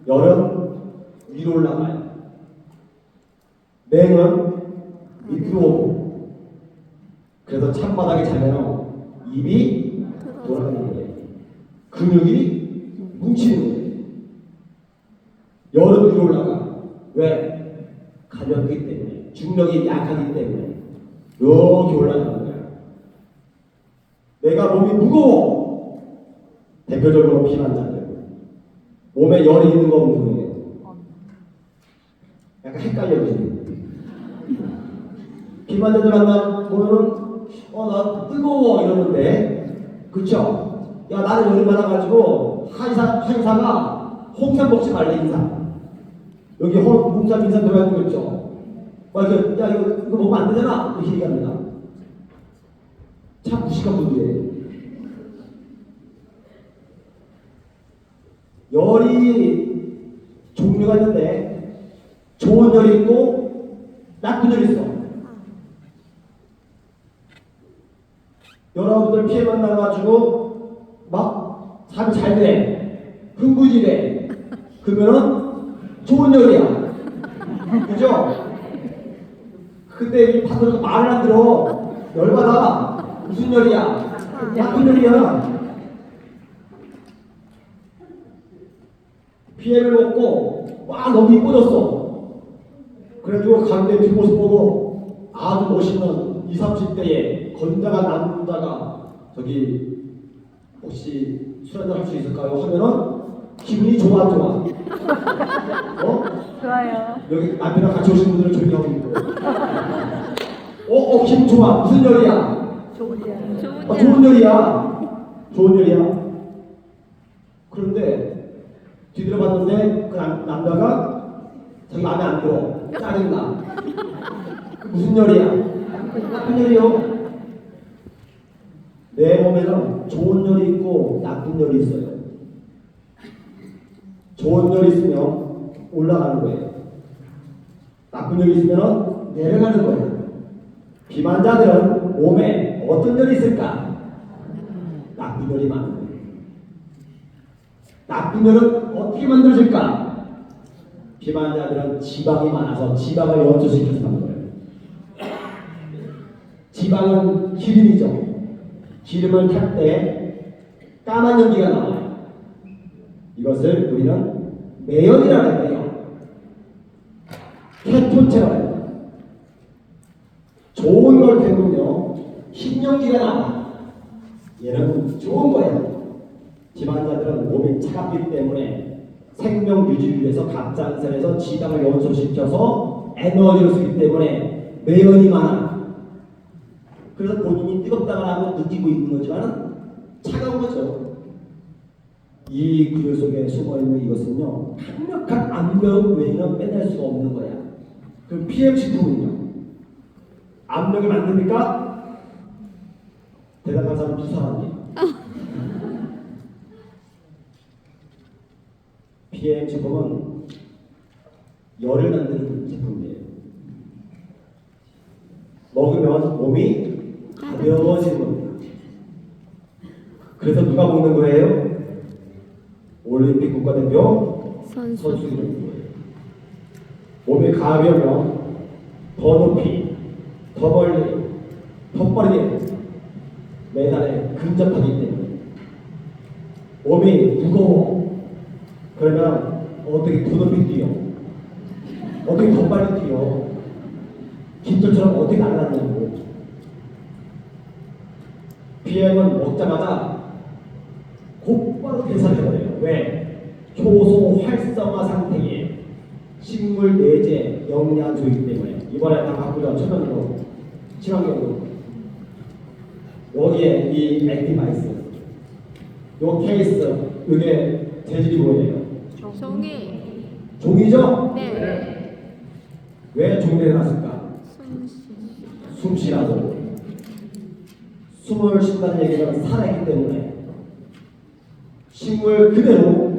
열은 위로 올라가요. 냉은 밑으로 오고. 그래서 찬바닥에 자면 입이 돌아가는 거예요. 근육이 뭉치는 거예요. 열은 위로 올라가. 왜? 가볍기 때문에. 중력이 약하기 때문에. 이렇게 올라가는 거예요. 내가 몸이 무거워. 대표적으로 비만자들. 몸에 열이 있는 거 없는 거예요. 약간 헷갈려지는. 비만자들 만나보면은 나 뜨거워 이러는데, 그쵸? 야, 나는 열이 많아가지고 한의사가 홍삼 먹지 말래. 인사 여기 홍삼 인사 들어가 있는 거 있죠? 야, 이거 먹으면 안 되잖아 이렇게 얘기합니다. 참 무식한 분들이에요. 열이 종류가 있는데 좋은 열이 있고 나쁜 열이 있어. 여러분들 피해 만나가지고 막 삶이 잘 돼, 흥부지돼. 그러면은 좋은 열이야. 그죠? 근데 이 파트너가 말을 안 들어. 열받아. 무슨 열이야? 나쁜 열이야. 피해를 먹고 와 너무 이뻐졌어. 그래가지고 가운데 뒷모습 보고 아주 멋있는 20, 30대의 건장한 남자가 저기 혹시 술 한잔 할 수 있을까요? 하면은 기분이 좋아 안 좋아? 좋아요. 여기 남편이랑 같이 오신 분들은 조용히 하고 있고 기분 좋아. 무슨 열이야? 좋은 좋은 열이야. 좋은 열이야. 그런데 뒤돌아봤는데 그 남자가 자기 마음에 안 들어. 짜증나. 무슨 열이야? 나쁜 열이요. 내 몸에는 좋은 열이 있고 나쁜 열이 있어요. 좋은 열이 있으면 올라가는 거예요. 나쁜 열이 있으면 내려가는 거예요. 비만자들은 몸에 어떤 열이 있을까? 나쁜 열이 많은 거예요. 나쁜 열은 어떻게 만들어질까? 비만자들은 지방이 많아서 지방을 연소시켜서 하는 거예요. 지방은 기름이죠. 기름을 탈 때 까만 연기가 나와요. 이것을 우리는 매연이라고 해요. 케톤체라고 해요. 좋은 걸 태우면요 흰 연기가 나와. 얘는 좋은 거예요. 비만자들은 몸이 차갑기 때문에 생명 유지를 위해서 갑장살에서 지방을 연소시켜서 에너지를 쓰기 때문에 매연이 많아. 그래서 본인이 뜨겁다고 느끼고 있는 거지만 차가운 거죠. 이 근육 속에 숨어있는 이것은요, 강력한 압력 외에는 빼낼 수가 없는 거야. 그럼 PM식품은요, 압력을 만듭니까? 대답한 사람 두 사람이에요. PM식품은 열을 만드는 제품이에요. 먹으면 몸이 가벼워지는 겁니다. 그래서 누가 먹는 거예요? 올림픽 국가대표 선수들이 먹는 거예요. 몸이 가벼우면 더 높이, 더 멀리, 더 빠르게 메달에 근접하기 때문에. 몸이 무거워. 그러면 어떻게 더 높이 뛰어? 어떻게 더 빨리 뛰어? 깃털처럼 어떻게 날아다니냐고. BM은 먹자마자 곧바로 대사해버려요. 왜? 효소 활성화 상태에 식물 내재 영양소이기 때문에. 이번에 다 바꾸죠. 천연으로, 친환경으로. 여기에 이 액티바이스, 요 케이스, 이게 재질이 뭐예요? 종이. 종이죠? 네. 왜 종이를 해놨을까? 숨쉬. 숨 쉬라고. 숨을 쉰다는 얘기는 살아있기 때문에 식물 그대로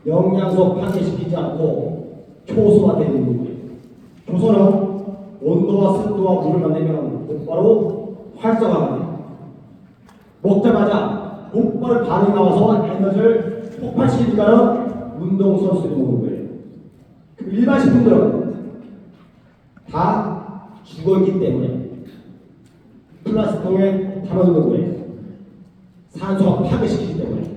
영양소 파괴시키지 않고 효소화되는 거예요. 효소는 온도와 습도와 물을 만들면 곧바로 활성화가 돼요. 먹자마자 곧바로 반응이 나와서 에너지를 폭발시키니까는 운동선수들이 먹는 거예요. 일반 식품들은 다 죽어있기 때문에 플라스틱통에 담아두는 거예요. 산소가 파괴시키기 때문에.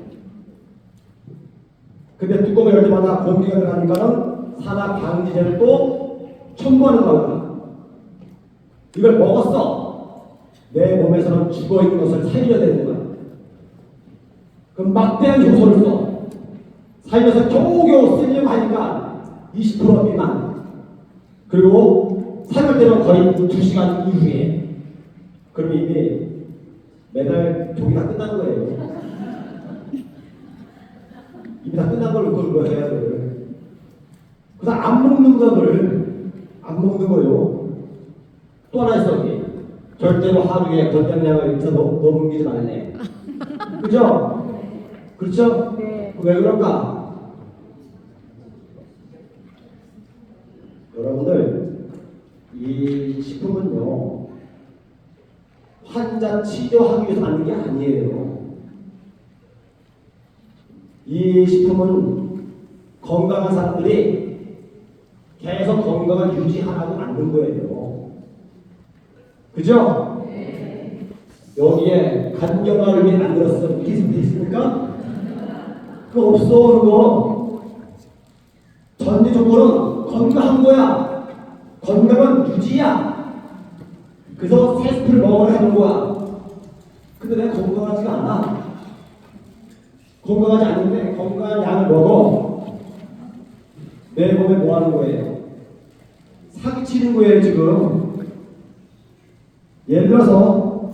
근데 뚜껑을 열 때마다 공기가 들어가니까는 산화 방지제를 또 첨부하는 거구나. 이걸 먹었어. 내 몸에서는 죽어있는 것을 살려야 되는 거야. 그럼 막대한 효소를 써. 살려서 겨우겨우 쓰려고 하니까 20% 미만. 그리고 사용할 때는 거의 2시간 이후에. 그럼 이게 매달 종이 다 끝나는 거예요. 이미 다 끝난 걸 그걸 해야 돼. 그래서 안 먹는 거를 안 먹는 거요. 또 하나 있어. 여기. 절대로 하루에 권장량을 넘기지 말래. 그죠? 그렇죠? 네. 왜 그럴까? 여러분들, 이 식품은요, 환자 치료하기 위해서 만든 게 아니에요. 이 식품은 건강한 사람들이 계속 건강을 유지하라고 만든 거예요. 그죠? 여기에 간경화를 위해 만들었어. 이렇게 있습니까? 그거 없어. 그거 전체적으로는 건강한 거야. 건강은 유지야. 그래서 세스프를 먹으라 하는 거야. 근데 내가 건강하지가 않아. 건강하지 않는데 건강한 약을 먹어. 내 몸에 뭐 하는 거예요? 사기치는 거예요, 지금. 예를 들어서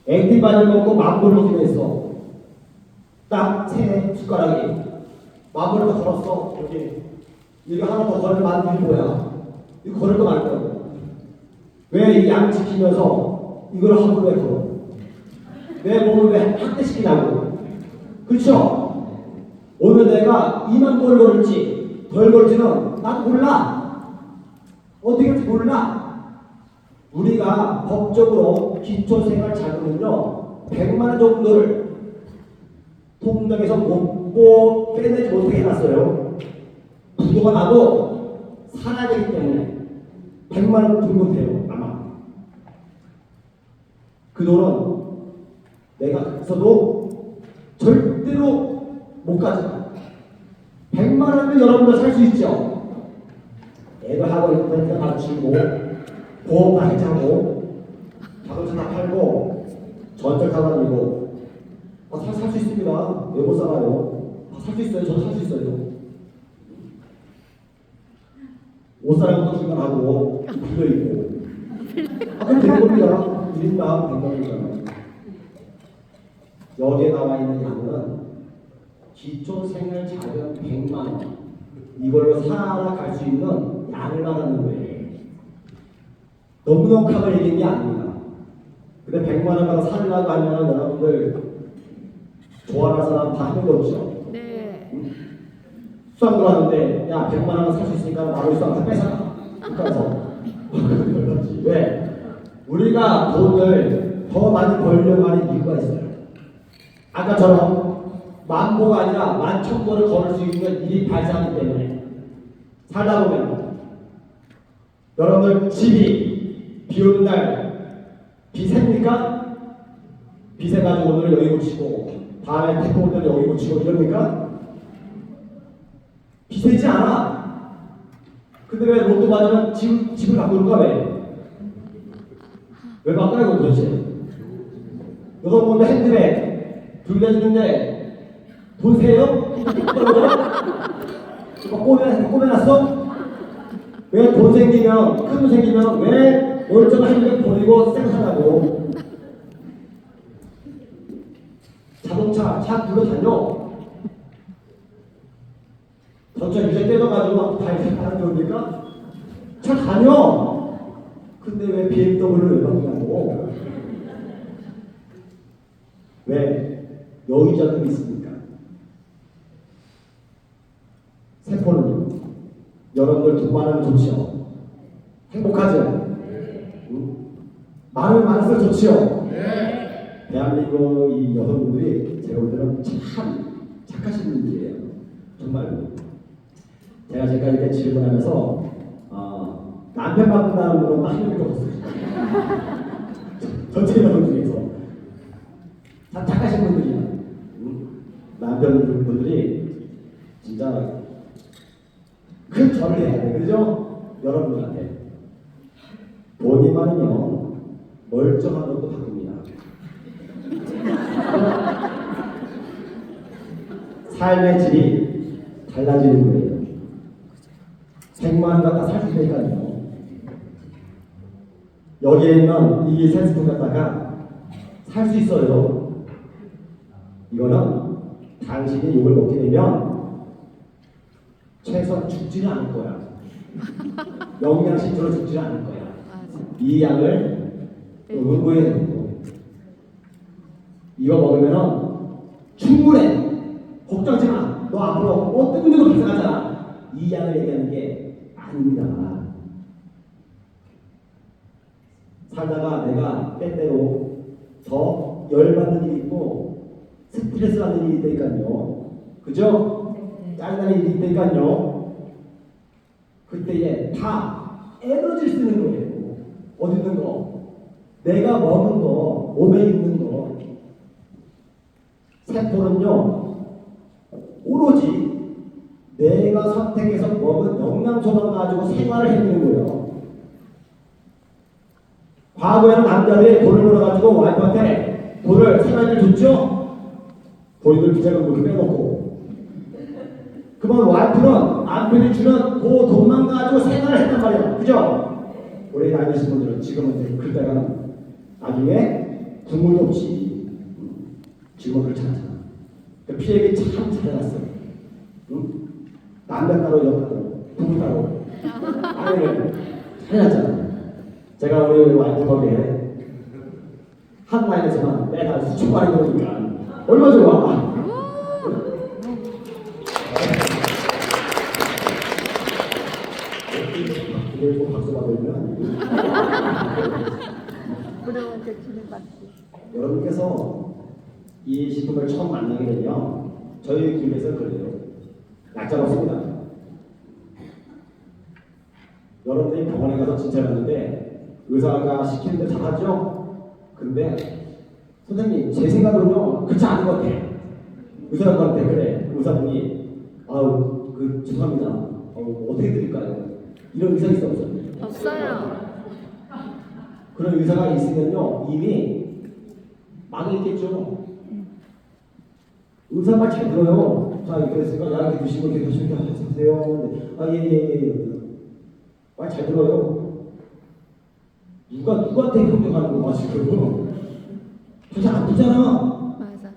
액티바를 먹고 만보를 먹기로 했어. 딱 3숟가락이. 만보를 더 걸었어. 여기. 이거 하나 더 걸면 만보는 거야. 이거 걸을 거 말 거야. 왜 이 양 지키면서 이걸 함부로 왜 걸어? 내 몸을 왜 학대시키냐고. 그렇죠? 오늘 내가 2만 보를 걸을지 덜 걸을지는 난 몰라. 어떻게 할지 몰라. 우리가 법적으로 기초생활자금은요 100만 원 정도를 통장에서 못 빼내지 못하게 해놨어요. 부도가 나도 살아야 되기 때문에 100만 원 등록돼요. 아마 그 돈은 내가 있어도 절대로 못 가져. 100만 원이면 여러분들 살 수 있죠. 애들 하고 있으니까 맞추고 보험 다 해자고 자동차 다 팔고 전철 타고 다니고 살 수 있습니다. 왜 못 살아요? 살 수 있어요. 저도 살 수 있어요. 옷 사는 것도 중간하고 빌려 입고. 그럼 되는 겁니다. 1인당 100명이잖아요. 여기에 나와 있는 양은 기초생활자금 100만 원. 이걸로 살아갈 수 있는 양을 말하는 거예요. 너무 넉넉하게 얘기한 게 아닙니다. 근데 100만 원 받아 살려고 하면 여러분들 좋아하는 사람 다 하는 거 없죠? 네. 수학 들어왔는데 야 100만 원은 살 수 있으니까 나를 수학 다 뺏어가. 그래서 왜? 우리가 돈을 더 많이 벌려고 하는 이유가 있어요. 아까처럼 만보가 아니라 만천보를 걸을 수 있는 일이 발생하기 때문에 살다 보면 여러분들 집이 비 오는 날 비 셉니까? 비 새가지고 오늘 여기 묻히고 다음에 태풍 올 때는 여기 묻히고 이럽니까? 비 새지 않아. 근데 왜 로또 맞으면 집을 바꾸는가 왜? 왜 바꿔요 도대체? 여러분 보면 핸드백 불려주는데 돈 세요? 꼬매놨어? 왜 돈 생기면 큰 돈 생기면 왜 멀쩡한 핸드백 버리고 생산하고 자동차 차 불러 다녀? 자동차 유세 떼어가지고 막 다이어트 하는 게 옵니까? 차 다녀! 근데 왜 BMW를 왜 바꾸냐고? 왜? 여기저기 있습니까? 세포는 여러분들 돈 많으면 좋지요? 행복하죠? 응? 많으면 많을수록 좋지요? 대한민국 이 여성분들이 제가 볼 때는 참 착하신 분들이에요. 정말로. 제가 이렇게 질문하면서 남편 바꾼다는 분은 딱 한 명도 없어요. 전체 여성 중에서 다 착하신 분들이야. 남편분들이 진짜 큰 절을 해야 돼. 그죠? 여러분들한테 돈이 많으면 멀쩡한 것도 바꿉니다. 삶의 질이 달라지는 거예요. 100만 원 갖다 살 수 있으니까요. 여기에 있는 이 세스통 갖다가 살 수 있어요. 이거는 당신이 욕을 먹게 되면 최소한 죽지는 않을 거야. 영양실조로 죽지는 않을 거야. 이 약을 응고해야 되는 거. 이거 먹으면은 충분해. 걱정하지 마. 너 앞으로 어떤 문제도 발생하잖아. 이 약을 얘기하는 게 아닙니다. 살다가 내가 때때로 더 열받는 일이 있고 스트레스 받는 일이 있다니까요. 그죠? 짜증나는 일이 있다니까요. 그때 다 에너지를 쓰는 거예요. 어디 있는 거? 내가 먹는 거, 몸에 있는 거. 세포는요, 오로지 내가 선택해서 먹은 영양소만 가지고 생활을 해내는 거예요. 과거에는 남자들이 돈을 벌어가지고 와이프한테 돈을 생활비를 줬죠? 본인들 비자금 그렇게 빼놓고. 그러면 와이프는 남편이 주는 그 돈만 가지고 생활을 했단 말이에요. 그죠? 우리 나이 드신 분들은 지금은 그때가 나중에 국물도 없이 지금은 그렇지 않잖아. 그러니까 피해기 참 잘해놨어. 응? 남편 따로 여 따로 부부 따로 아내를 잘해놨잖아. 제가 우리 와이프 덕에 한 라인에서만 매달 수천 마리 들어오니까 얼마 좋아. 그리고 박수 받으면 부러워서 주는 받기. 여러분께서 이 식품을 처음 만나게 되면 저희 기업에서 그래요. 약자가 없습니다. 여러분들이 병원에 가서 진찰하는데 의사가 시키는 대로 잘하죠? 근데 선생님 제 생각으로는 그렇지 않은 것 같아. 의사한테 그래. 의사분이 아우 죄송합니다. 어떻게 드릴까요? 이런 의사 있어 없어요? 없어요. 그런 의사가 있으면요 이미 망해 있겠죠. 의사 말 잘 들어요. 자 이렇게 했으니까 약 이렇게 드시고 이렇게 드시면 하세요. 예예예. 말 잘 들어요. 누구한테 협력하는 거야 지금? 도대체 아프잖아. 맞아.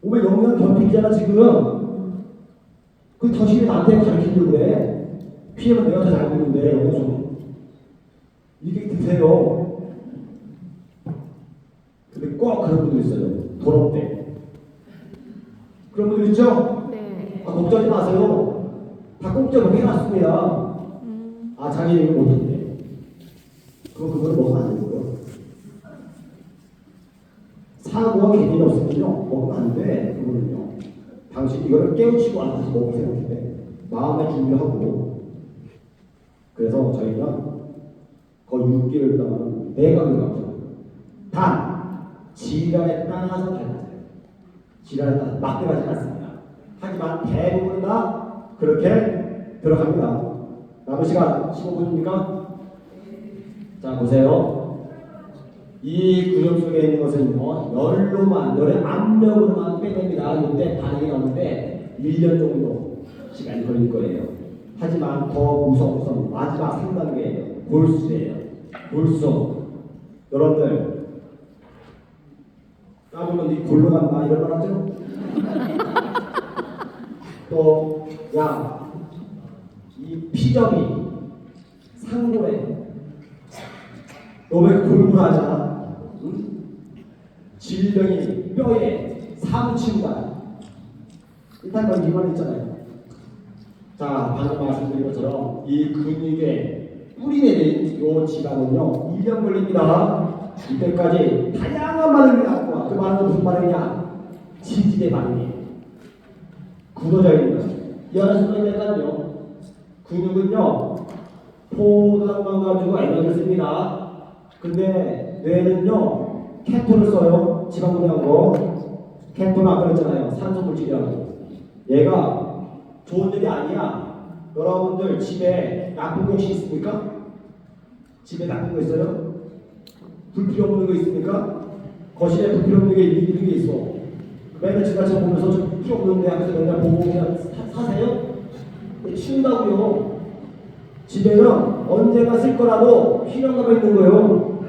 몸에 영양 결핍이잖아 지금. 그 당신이 나한테 가르치려고 그래. 피해는 내가 더 잘 보는데 영양 이게 드세요. 근데 꼭 그런 분들 있어요. 돈 없대. 그런 분들 있죠? 네. 아, 걱정하지 마세요. 다 공짜로 해놨습니다. 아, 자기 얘기 못했네. 그거를 먹으면 안 되는 거예요. 사고가 개념이 없으면요, 먹으면 안 돼. 그거는요. 당신 이거를 깨우치고 안 다시 먹으세요. 근데 마음의 준비를 하고. 그래서 저희가 거의 6개월 동안 내각을 가죠. 단, 질환에 따라서 달라져요. 질환에 따라서 막대하지 않습니다. 하지만 대부분 다 그렇게 들어갑니다. 남은 시간 15분입니까? 자, 보세요. 이 근육 속에 있는 것은 열의 압력으로만 빼냅니다. 이때 반응이 나오는데 1년 정도 시간이 걸릴 거예요. 하지만 더 무서운 것은 마지막 3단계예요. 골수예요. 골수. 여러분들, 까불면 네 골로 간다 이런 말 하죠? 또, 야, 이 피점이 상골에 너 왜 골골하잖아? 응? 질병이 뼈에 사무친다. 일단 건 이만 있잖아요. 자, 방금 말씀드린 것처럼 이 근육에 뿌리내린 요 질환은요 1년 걸립니다. 이때까지 다양한 반응이 나왔고 그 반응은 무슨 반응이냐? 지질의 반응이에요. 굳어져 있는 거예요. 이해하는 수가 있다니까요. 근육은요 포도당만 가지고 에너지를 씁니다. 근데 뇌는요 케톤을 써요. 지방분해한 거. 케톤은 아까 그랬잖아요. 산소 물질이라고. 얘가 좋은 일이 아니야. 여러분들 집에 나쁜 거 혹시 있습니까? 집에 나쁜 거 있어요? 불필요 없는 거 있습니까? 거실에 불필요 없는 게 있는 게 있어. 맨날 지나쳐 보면서 좀 필요 없는데 하면서 맨날 보고 그냥 사세요? 치운다고요. 집에는 언제나 쓸 거라도 필요한 거만 있는 거예요.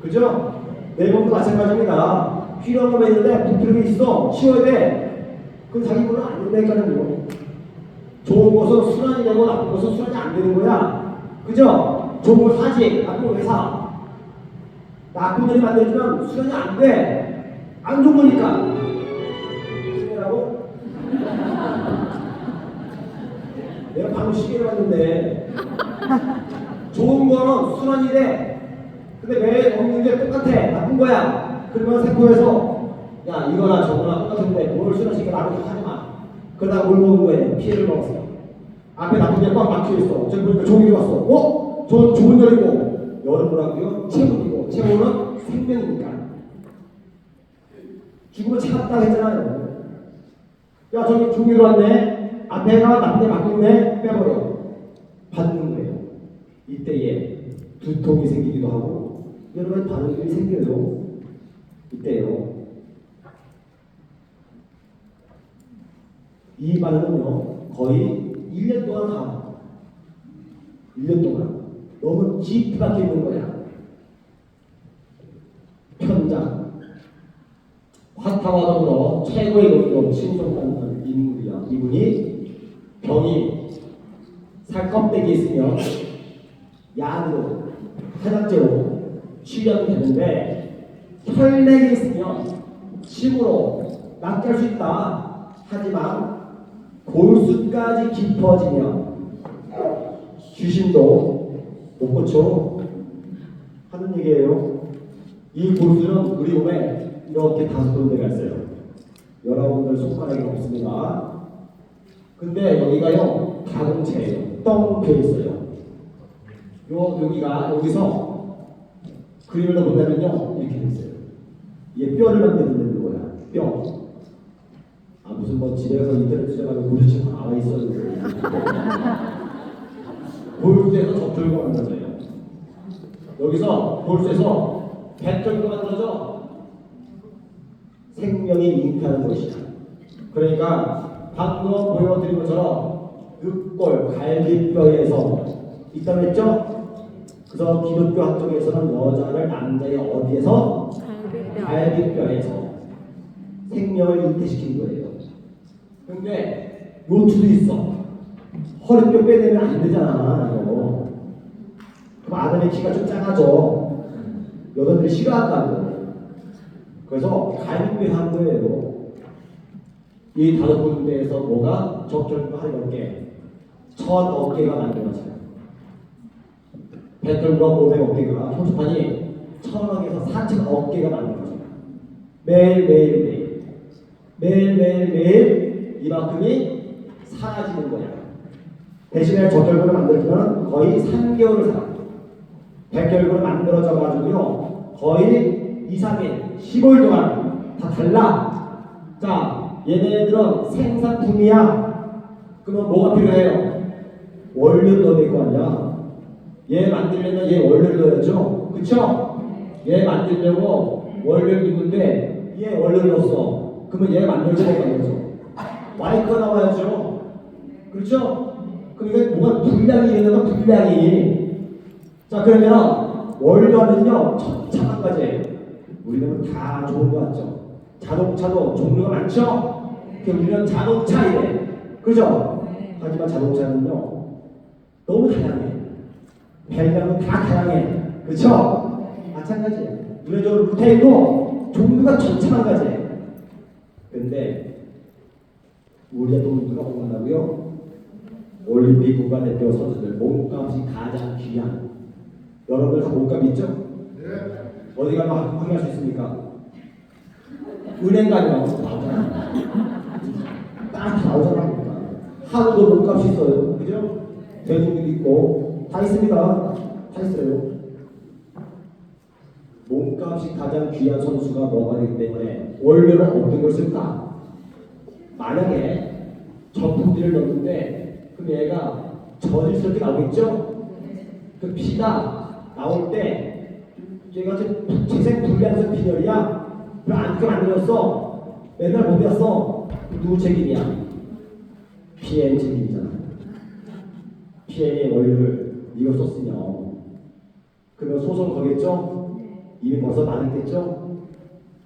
그죠? 내 몸도 마찬가지입니다. 필요한 거만 있는데 불필요한 게 있어. 치워야 돼. 그건 자기 거는 안 된다니까요. 좋은 것은 순환이 되고 나쁜 것은 순환이 안 되는 거야. 그죠? 좋은 걸 사지. 나쁜 걸 왜 사? 나쁜 일이 만들어주면 순환이 안 돼. 안 좋은 거니까. 시계라고? 내가 방금 시계를 봤는데 좋은 거는 순환이 돼. 근데 매일 먹는 게 똑같아. 나쁜 거야. 그러면 세포에서 야 이거나 저거나 똑같은데 뭘 순환시켜 나를 하지 마. 그러다가 뭘 먹은 거예요? 피해를 먹었어. 앞에 나쁜 게 꽉 막혀있어. 저기 보니까 종이 왔어. 어? 저 좋은 열이고 열은 뭐라고요? 체온이고 체온은 생명이니까. 죽으면 차갑다 했잖아요. 야 저기 종이로 왔네. 앞에가 나쁜 게 막혀있네. 빼버려. 받는 거예요. 이때에 두통이 생기기도 하고 여러 가지 반응이 생겨요. 이때요. 이 반응은요 거의 1년 동안 가. 1년 동안 너무 깊이 박혀 있는 거야. 편장 화타와 더불어 최고의 것으로 칭송받는 인물이야. 이분이 병이 살껍데기 있으면 약으로 화장제로 치료하면 되는데 혈내에 있으면 침으로 낫게 할 수 있다. 하지만 골수까지 깊어지면 귀신도 못 고쳐 하는 얘기예요. 이 골수는 우리 몸에 이렇게 5군데가 있어요. 여러분들 손가락이 없습니다. 근데 여기가요 가공체예요. 뻥 있어요. 여기서 그림을 넣어본다면요 이렇게 돼 있어요. 이게 뼈를 만드는 거야. 뼈. 아 무슨 뭐 집에 가서 인터넷 찾아가면 고르치고 나와 있었는데 골수에서 적절고 만들어져요. 여기서 골수에서 백절고 만들어져. 생명이 잉태하는 것이야. 그러니까 방금 보여드린 것처럼 늑골, 갈비뼈에서 있다고 했죠? 그래서 기독교 학적에서는 여자를 남자의 어디에서? 갈비뼈. 갈비뼈에서 생명을 잉태시킨 거예요. 근데 요추도 있어. 허리뼈 빼내면 안 되잖아, 이거. 그럼 아담의 키가 좀 작아져. 여자들이 싫어한다고. 그래서 갈비뼈 한 거예요. 이 다섯 군데에서 뭐가 적절히 하는 게 첫 어깨가 만들어져요. 배틀과 몸의 어깨가 형수판이 천억에서 4천 어깨가 만들어져요. 매일 이만큼이 사라지는 거야. 대신에 적절근을 만들면 거의 3개월을 살아. 백혈근을 만들어져 가지고요 거의 2, 3일, 15일 동안 다 달라. 자, 얘네들은 생산품이야. 그러면 뭐가 필요해요? 원료를 넣어야 될 거 아니야. 얘 만들려면 얘 원료를 넣어야죠. 그쵸? 얘 만들려고 원료를 넣는데 얘 원료를 넣었어. 그러면 얘 만들어져 못 만들어져. 마이크가 나와야죠. 그렇죠? 그럼 이게 뭐가 분량이 있는 건 분량이. 자, 그러면 원료는요 천차만 가지예요. 우리는 다 좋은 거 같죠? 자동차도 종류가 많죠? 우리는 자동차 이래. 그죠? 하지만 자동차는요 너무 다양해. 배경은 다 다양해. 그쵸? 마찬가지예요. 이래저래 루테인도 종류가 천차만가지예요. 근데 우리가 또 누가 원한다고요? 올림픽 국가대표 선수들 몸값이 가장 귀한. 여러분들 다 몸값 있죠? 네. 어디 가면 확인할 수 있습니까? 은행 가면 나오잖아. 딱 나오잖아. 하루도 몸값이 있어요. 그죠? 대중도 있고 다 있습니다. 다 있어요. 몸값이 가장 귀한 선수가 뭐가 되기 때문에 원료는 어떤 걸 쓸까? 만약에 전품질을 넣는데 그럼 얘가 저질스럽게 나오겠죠? 그 피가 나올 때 얘가 재생 불량성 빈혈이야. 그럼 안 만들었어. 맨날 못 배웠어. 누구 책임이야? PM 책임이잖아. PM의 원료를 이거 썼으면 그러면 소송 거겠죠? 이미 벌써 많았겠죠?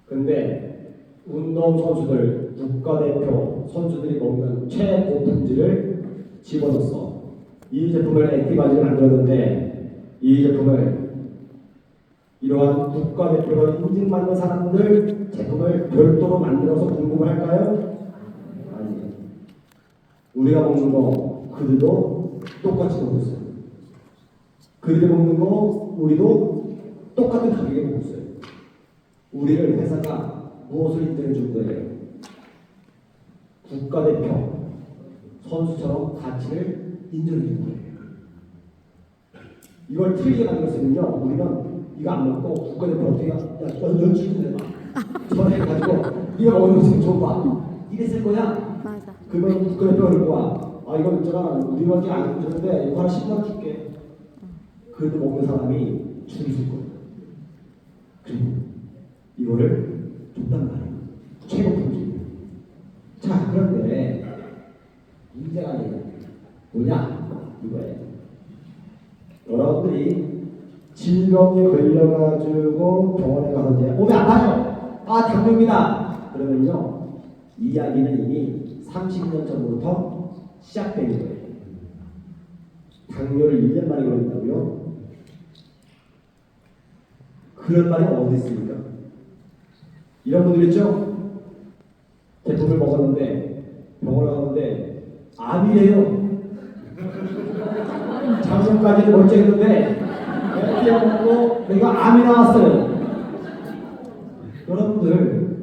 근데 운동선수들, 국가대표 선수들이 먹는 최고품질을 집어넣었어. 이 제품을 액티바지를 만들었는데 이 제품을 이러한 국가대표로 인증받는 사람들 제품을 별도로 만들어서 공급을 할까요? 아니. 우리가 먹는 거 그들도 똑같이 먹고 있어요. 그들이 먹는 거 우리도 똑같은 가격에 먹고 있어요. 우리를 회사가 무엇을 인정해 줄 거예요? 국가대표 선수처럼 가치를 인정해 줄 거예요. 이걸 틀리게 만들었으면요 우리는 이거 안 먹고 국가대표 어떻게 야 연출 좀 해봐. 전화해가지고 네가 먹는 거 지금 좀 봐. 이랬을 거야. 맞아. 그러면 국가대표가 그럴 거야. 아 이거 있잖아 우리밖에 안 주는데 이거 하나 10만 줄게. 그래도 먹는 사람이 줄이 설 거야. 그리고 이거를 줬단 말이야. 최고 품질. 자 그런데 문제가 뭐냐 이거예요. 여러분들이 질병에 걸려가지고 병원에 가서 이제 몸이 아파요. 아 당뇨입니다. 그러면요 이야기는 이미 30년 전부터 시작된 거예요. 당뇨를 1년 만에 걸린다고요? 그런 말이 어디 있습니까? 이런 분들 있죠? 제품을 먹었는데 병원에 갔는데 암이래요. 작년까지는 멀쩡했는데 이렇게 먹고 내가 암이 나왔어요. 여러분들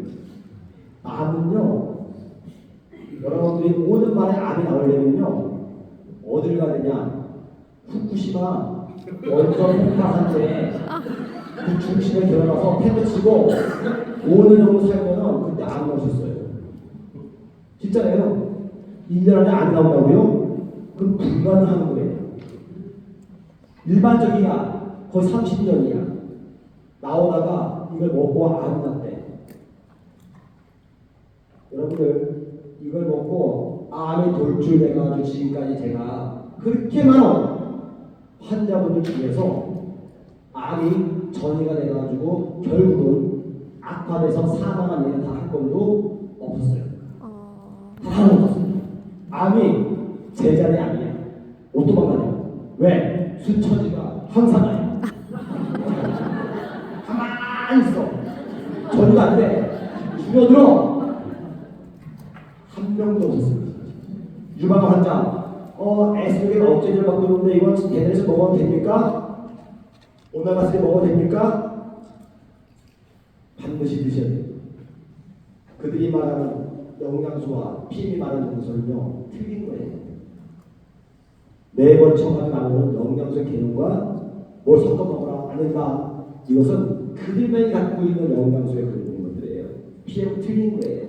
암은요 여러분들이 5년 만에 암이 나오려면요 어딜 가야 되냐? 후쿠시마 원전 폭발한 때그 중심에 들어가서 펜을 치고 5년 정도 살면은 그때 암이 나오셨어요. 진짜예요. 1년 안에 암이 나온다고요? 그건 불가능한 거예요. 일반적이야 거의 30년이야. 나오다가 이걸 먹고 암이 났대. 여러분들 이걸 먹고 암이 돌출돼가지고 지금까지 제가 그렇게 많은 환자분들 중에서 암이 전이가 돼가지고 결국은 악화돼서 사망한 예는 단 한 건도 없었어요. 하나도 없었어요. 암이 제자리 아니야. 못 도망가냐? 왜? 수처지가 항상 나요. 가만히 있어. 전도 안 돼. 줄어들어. 한 명도 없었어요. 유방 환자, 에스트로겐 억제제를 받고 있는데 이거 대대에서 먹어도 됩니까? 오메가3 먹어도 됩니까? 반드시 드셔야 돼요. 그들이 말하는 영양소와 피임이 말하는 것은요 틀린 거예요. 매번 처음에 나오는 영양소 개념과 뭘 섞어 먹으라 안 된다. 이것은 그들만이 갖고 있는 영양소에 그런 것들이에요. 피임은 틀린 거예요.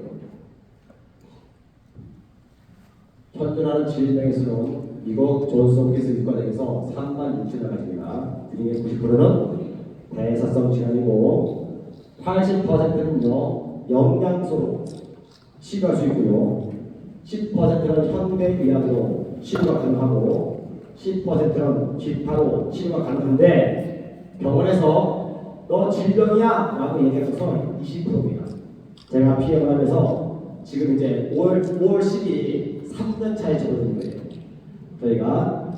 현존하는 질병에서는 미국 존스홈키스 의과대에서 36,000을 가집니다. 그중에 90%는 대사성 질환이고 80%는요 영양소로 치료할 수 있고요. 10%는 현대의학으로 치료가 가능하고 10%는 기타로 치료가 가능한데 병원에서 너 질병이야 라고 얘기해서 20%입니다. 제가 피해를 하면서 지금 이제 5월 12일 3년 차에 접어든 거예요. 저희가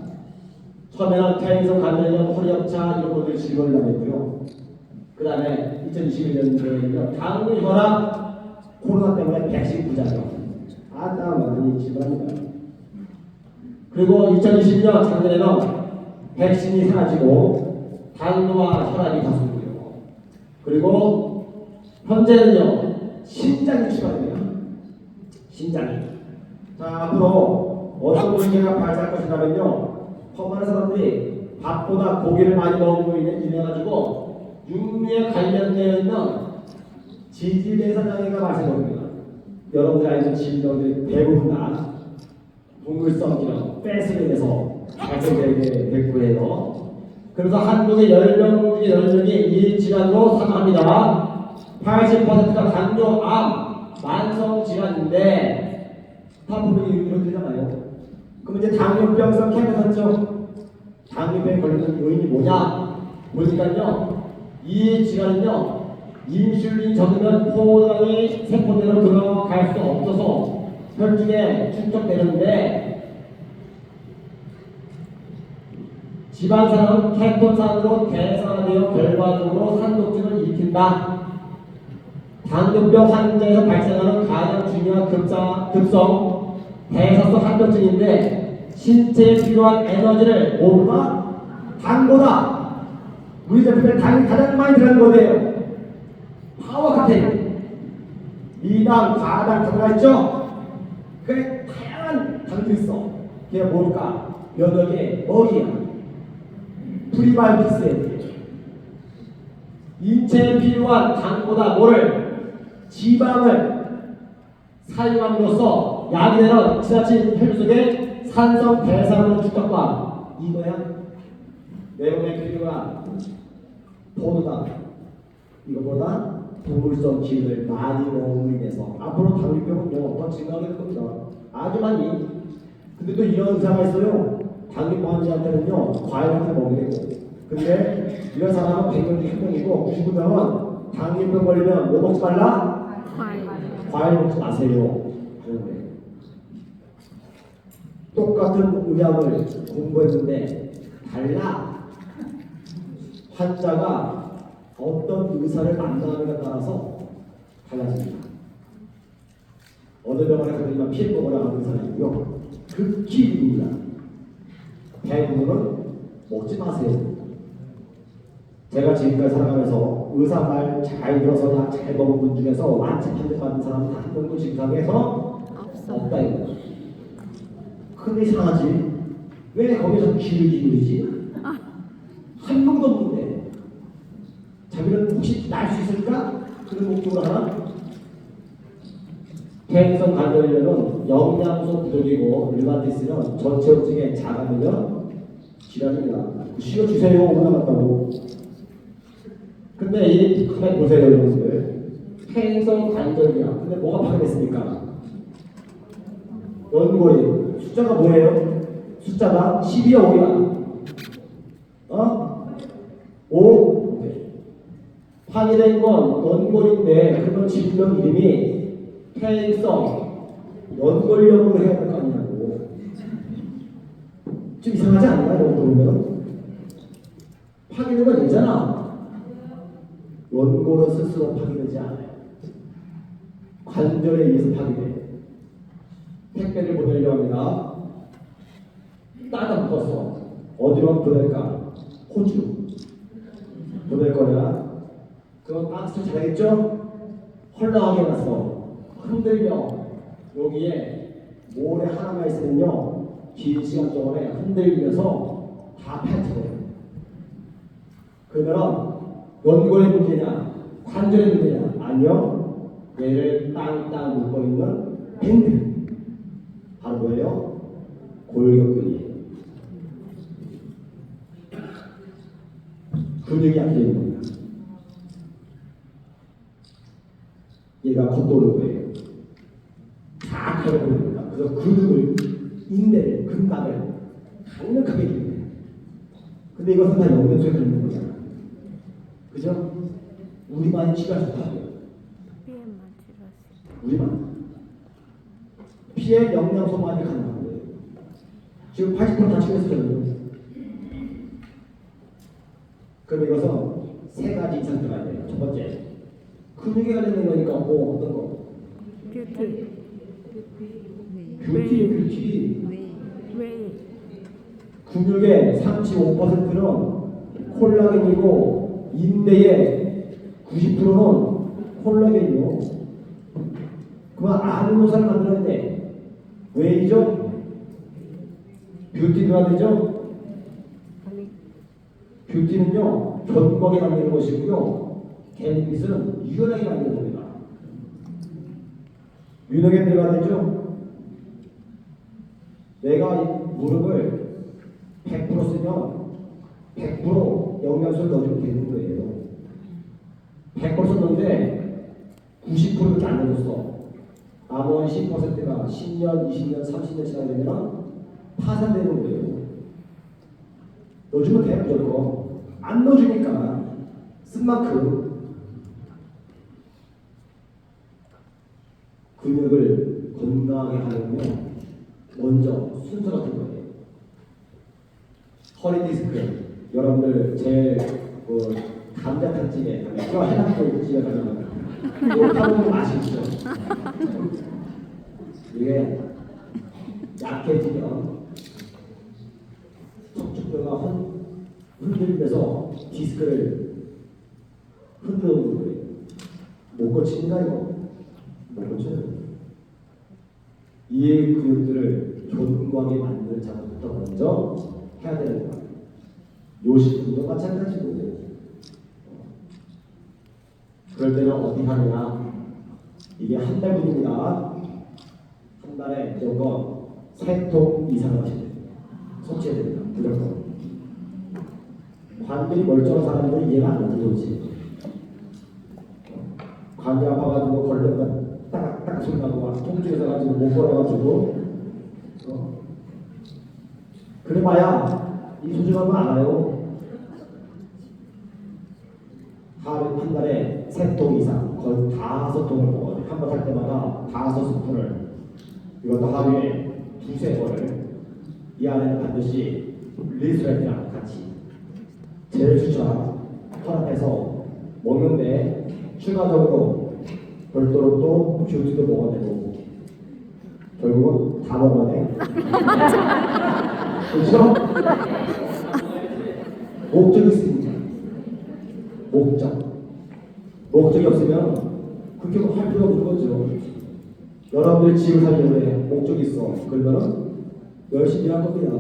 처음에는 퇴행성 감염염, 허리협차 이런 것들 질문을 남겼고요. 그 다음에 2021년도에는요 당뇨, 혈압, 코로나 때문에 백신 부작용 아따 많이 질문합니다. 그리고 2020년 작년에는 백신이 사라지고 당뇨와 혈압이 다수고요. 그리고 현재는요 신장이 추가됩니다. 신장이. 자, 앞으로 어떤 문제가 발생할 것이냐면요. 많은 사람들이 밥보다 고기를 많이 먹음으로 인해 가지고 육류에 관련되어 있는 지질대사장애가 발생합니다. 여러분들이 알고 있는 질병들이 대부분 다 동물성 기능, 폐스로 인해서 발생되게 될 거예요. 그래서 한국의 10명 중에 10명이 이 질환으로 사망합니다. 80%가 당뇨, 암, 만성 질환인데 다 보면 이런 되잖아요. 그럼 이제 당뇨병성 캔서죠. 당뇨병에 걸리는 요인이 뭐냐? 보니까요, 이 질환은요, 인슐린 적으면 포장이 세포내로 들어갈 수 없어서 혈중에 축적되는데 지방산은 케톤산으로 대사되어 결과적으로 산독증을 일으킨다. 당뇨병 환자에서 발생하는 가장 중요한 급성 대사성 합병증인데 신체에 필요한 에너지를 뭐보다 당보다 우리 제품에 당이 가장 많이 들어가는 거예요. 파워 카테인 미당, 과당 들어가 있죠? 그래 다양한 당들이 있어. 그게 뭘까? 여덟 개 먹이야. 프리바이오틱스에 인체에 필요한 당보다 뭐를 지방을 사용함으로써 야기되는 지나친 혈류 속에 산성 대사로 축적과 이거야. 내몸에 필요한 포도당 이거보다 동물성 기운을 많이 먹음으로 인해서 앞으로 당뇨병은 더 증가하게 겁니다. 아주 많이. 근데 또 이런 의사가 있어요. 당뇨병 환자한테는요 과일 한 개 먹게 되고 근데 이런 사람은 100명 중에 1명이고 99명은 당뇨병 걸리면 뭐 먹지 말라? 과일 먹지 마세요. 똑같은 의학을 공부했는데 달라. 환자가 어떤 의사를 만나느냐에 따라서 달라집니다. 어느 병원에 가더니만 피해 먹으라 하는 의사가 있고요. 극히 일부입니다. 대부분은 먹지 마세요. 제가 지금까지 살아가면서 의사 말 잘 들어서 약 잘 먹은 분 중에서 완치 판정 받은 사람은 한 명도 지금에서 없다 이거예요. 근데 이상하지? 왜 거기서 귀를 기울이지? 한 명도 없는데 자기는 혹시 날 수 있을까? 그런 목적으로 하나? 퇴행성 관절염은 영양소 부족이고 류마티스는 전체 우증에 자가면역 질환입니다. 쉬어주세요. 올라갔다고. 근데 이 가만히 보세요 여러분들. 퇴행성 관절염. 근데 뭐가 파괴됐습니까? 연골이 숫자가 뭐예요? 숫자가 10이야 5야? 5? 파괴된 건 연골인데 그런 질병 이름이 폐행성 연골염으로 해야 될 거 아니냐고. 좀 이상하지 않나요? 이런 거 보면 파괴된 건 얘잖아. 연골은 스스로 파괴되지 않아요. 관절에 의해서 파괴돼. 택배를 보내려고 합니다. 따다 묶었어. 어디로 보낼까? 호주 보낼 거야. 그럼 박스 잘했죠? 헐렁하게 해놨어. 흔들려. 여기에 모래 하나만 있으면요 긴 시간 동안에 흔들리면서 다 펼쳐요. 그러면 연골의 문제냐 관절의 문제냐? 아니요. 얘를 땅땅 묶고 있는 밴드 바로 뭐예요? 골격근이에요. 근육이 안 되는 겁니다. 얘가 겉도는 거예요. 다 펴버립니다. 그래서 근육을, 인대를, 근막을 강력하게 기르네요. 근데 이것은 다 영양소에 걸리는 거잖아. 그죠? 우리만이 치료할 수 없다고요. 피해만 치료했어. 우리만. 피에 영양소만이 가능한 거예요. 지금 80%다 치료했어요. 그럼 이것은 세 가지 이상 들어가야 돼요. 첫 번째, 근육에 관련된 거니까 어떤 거? 뷰티. 뷰티. 왜? 근육의 35%는 콜라겐이고 인대의 90%는 콜라겐이요. 그만 아는 노사를 만들어야 돼. 왜이죠? 뷰티가 되죠? 뷰티는요 견고하게 만드는 것이고요. 캔디스는 유연하게 만드는 겁니다. 유연하게 들어가야 되죠? 내가 무릎을 100% 쓰면 100% 영양소를 넣어주면 되는 거예요. 100% 썼는데 90%밖에 안 넣어줬어. 나머지 10%가 10년, 20년, 30년 지나면 파산되는 거예요. 넣어주면 돼, 무조건. 안 넣어주니까 쓴 만큼 근육을 건강하게 하려면 먼저 순서 같은 거예요. 허리 디스크, 여러분들 제 감자탕집에 뼈 해남도 집에 가면 이거 타보면 맛있죠. 이게 약해지면 척추뼈가 흔들면서 디스크를 흔드는 거예요. 못 고친다 이거. 못 고쳐요. 이 근육들을 견고하게 만드는 작업부터 먼저 해야 되는 거예요. 요식도 마찬가지고. 그럴 때는 어디 하느냐? 이게 한 달분입니다. 한 달에 무조건 3통 이상 하셔야 됩니다. 섭취해야 됩니다. 무조건. 관절이 멀쩡한 사람들은 이해가 안 나지, 도대체. 관절 아파가지고 걸레가 따닥따닥 소리 나고 막 통증에서 가지고 못 걸어가지고 그래봐야 이 소중한 거 알아요. 하루 한 달에 3통 이상, 거의 5통을 먹어야 돼. 한 번 할 때마다 5스푼을. 이것도 하루에 2~3번을. 이 안에는 반드시 리스트랑 같이 제일 추천 혼합해서 먹는데 추가적으로 별도로 또 뷰티도 먹어야 되고 결국은 다 먹어야 돼. 그렇죠? 목적이 있습니다. 목적이 없으면 그렇게 할 필요가 없는 거죠. 여러분들이 집을 살려면 목적이 있어. 그러면 열심히 일할 겁니다.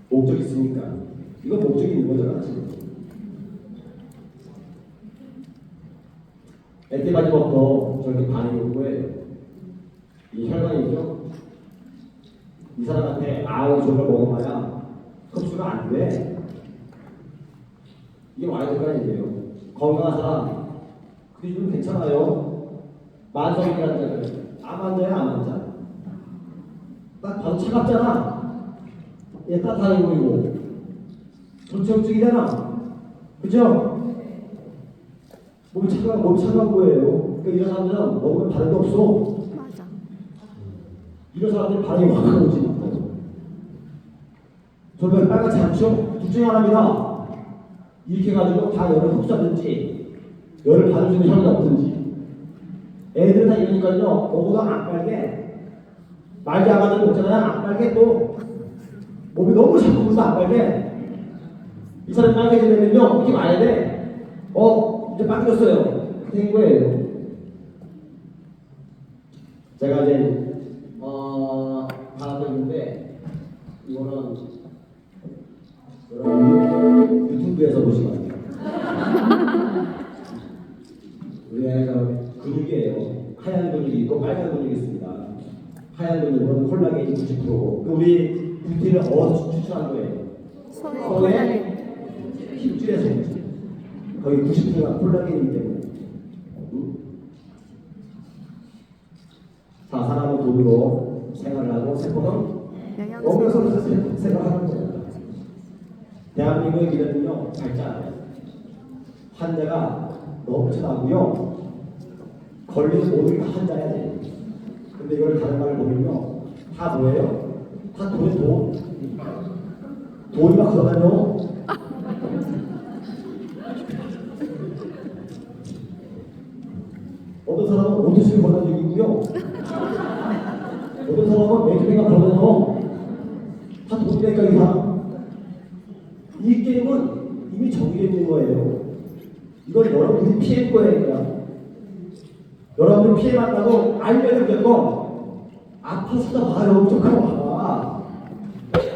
목적이 있으니까. 이건 목적이 있는 거잖아, 지금. 엔티바디부터 저렇게 반응이 올 거예요. 이 혈관이죠. 이 사람한테 저걸 먹어봐야 흡수가 안 돼. 이게 와야 될 거 아니에요. 건강한 사람, 그게 좀 괜찮아요. 만성이라는 자들, 암 환자야, 암 환자. 딱 봐도 차갑잖아. 얘 따뜻하게 보이고 전체적이잖아. 그죠? 몸이 차가운 거예요. 그러니까 이런 사람들은 먹으면 반응도 없어. 맞아. 이런 사람들이 반응이 확 오지. 저는 빨갛지 않죠? 둘 중에 하나입니다. 이렇게 해가지고 다 열을 흡수하든지 열을 받을 수 있는 혈이 없든지. 애들은 다 이러니까요. 먹어도 안 빨개. 말기 아가들 먹잖아요. 안 빨개 또. 몸이 너무 자꾸 안 빨개. 이 사람이 빨개지려면요. 이렇게 와야 돼. 이제 빨개졌어요. 된 거예요. 제가 이제 받았던 건데 이거는 여러분 유튜브에서 보시면 안 돼요. 우리 애가 근육이에요. 하얀 근육이 있고 빨간 근육이 있습니다. 하얀 근육은 콜라겐이 90%고 우리 뷰티를 어디서 추출한 거예요? 손에 힘줄에서 거의 90%가 콜라겐이기 때문에. 자, 사람은 돈으로 생활을 하고 세포는 먹으면서 생활하는 거예요. 대한민국의 기대는요 밝지 않아요. 환자가 넘쳐나고요. 걸리는 모든 게 환자야 돼요. 근데 이걸 다른 말을 보면요 다 뭐예요? 다 돈이 돈이 막 걸어다녀. 어떤 사람은 오토스를 걸어다니고요. 어떤 사람은 매주배가 걸어다녀. 다 돈이니까 이 사람. 이 게임은 이미 정해져 있는 거예요. 이건 여러분들이 피할 거예요. 여러분들 피해봤다고 알면은 무조건 앞으로 쳐다봐요. 무조건 와.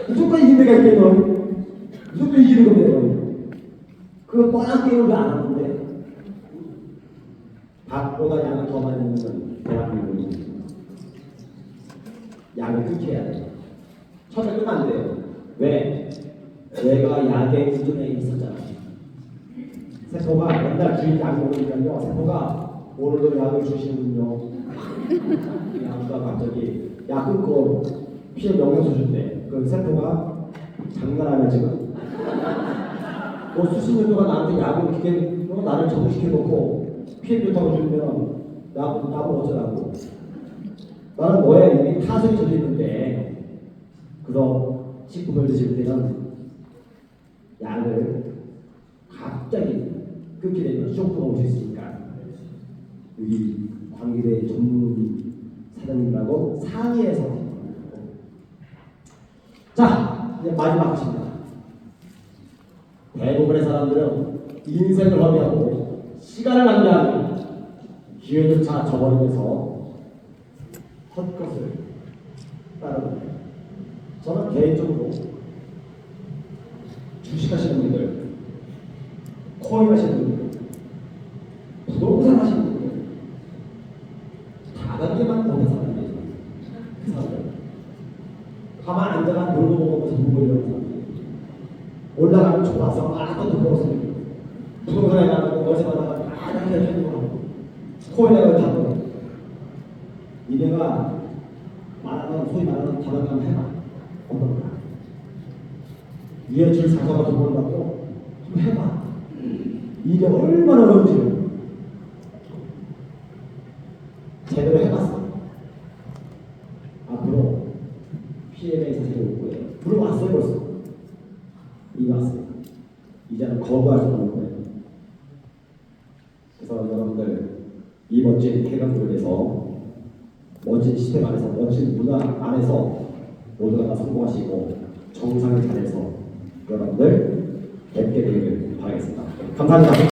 무조건 이기는 데가 있겠노. 무조건 이기는 겁니다. 그 뻔한 게임을 왜 안 하는데? 밥보다 양을 더 많이 먹는 대한민국이 약을 끊겨야 돼요. 처음에 끊으면 안 돼요. 왜? 내가 약의 기존에 있었잖아. 세포가 맨날 주인 약 먹으니까요. 세포가 오늘도 약을 주시는군요. 약가 갑자기 약 끊고 피해 영양소 준대. 그 세포가 장난하냐 지금? 수십 년 동안 나한테 약을 이렇게 나를 적응시켜놓고 피해 좋다고 주면 나보고 어쩌라고. 나는 뭐야 이미 타성이 젖어있는데 그래서 식품을 드실 때는 약을 갑자기 끊게 되면 쇼크가 올 수 있으니까 여기 관계대 전문 사장님하고 상의해서. 자 이제 마지막 것입니다. 대부분의 사람들은 인생을 허비하고 시간을 낭비하고 기회조차 저버리면서 헛것을 따릅니다. 저는 개인적으로 주식하시는 분들, 코인 하시는 분들, 부동산 하시는 분들, 다단계만 보는 사람들이에요. 그 사람들. 가만 앉아가 놀고 먹으면서 돈 벌려는 사람들. 올라가면 좋아서 돈 벌어서 부동산에 가고 어제마다 하는 거 하고 코인에 가고 다 벌어. 니네가 말하는 소위 말하는 다단계만 해봐. 어떤 거야? 위에 줄 사서가 돈 벌다고 좀 해봐. 이게 얼마나 어려운지 제대로 해봤어. 앞으로 PMA 사실이 올 거예요. 물어봤어요 벌써. 이미 왔어요. 이제는 거부할 수 없는 거예요. 그래서 여러분들 이 멋진 해관들을 위해서 멋진 시스템 안에서 멋진 문화 안에서 모두가 다 성공하시고 정상을 잘해서 여러분들 뵙게 되기를 바라겠습니다. 감사합니다.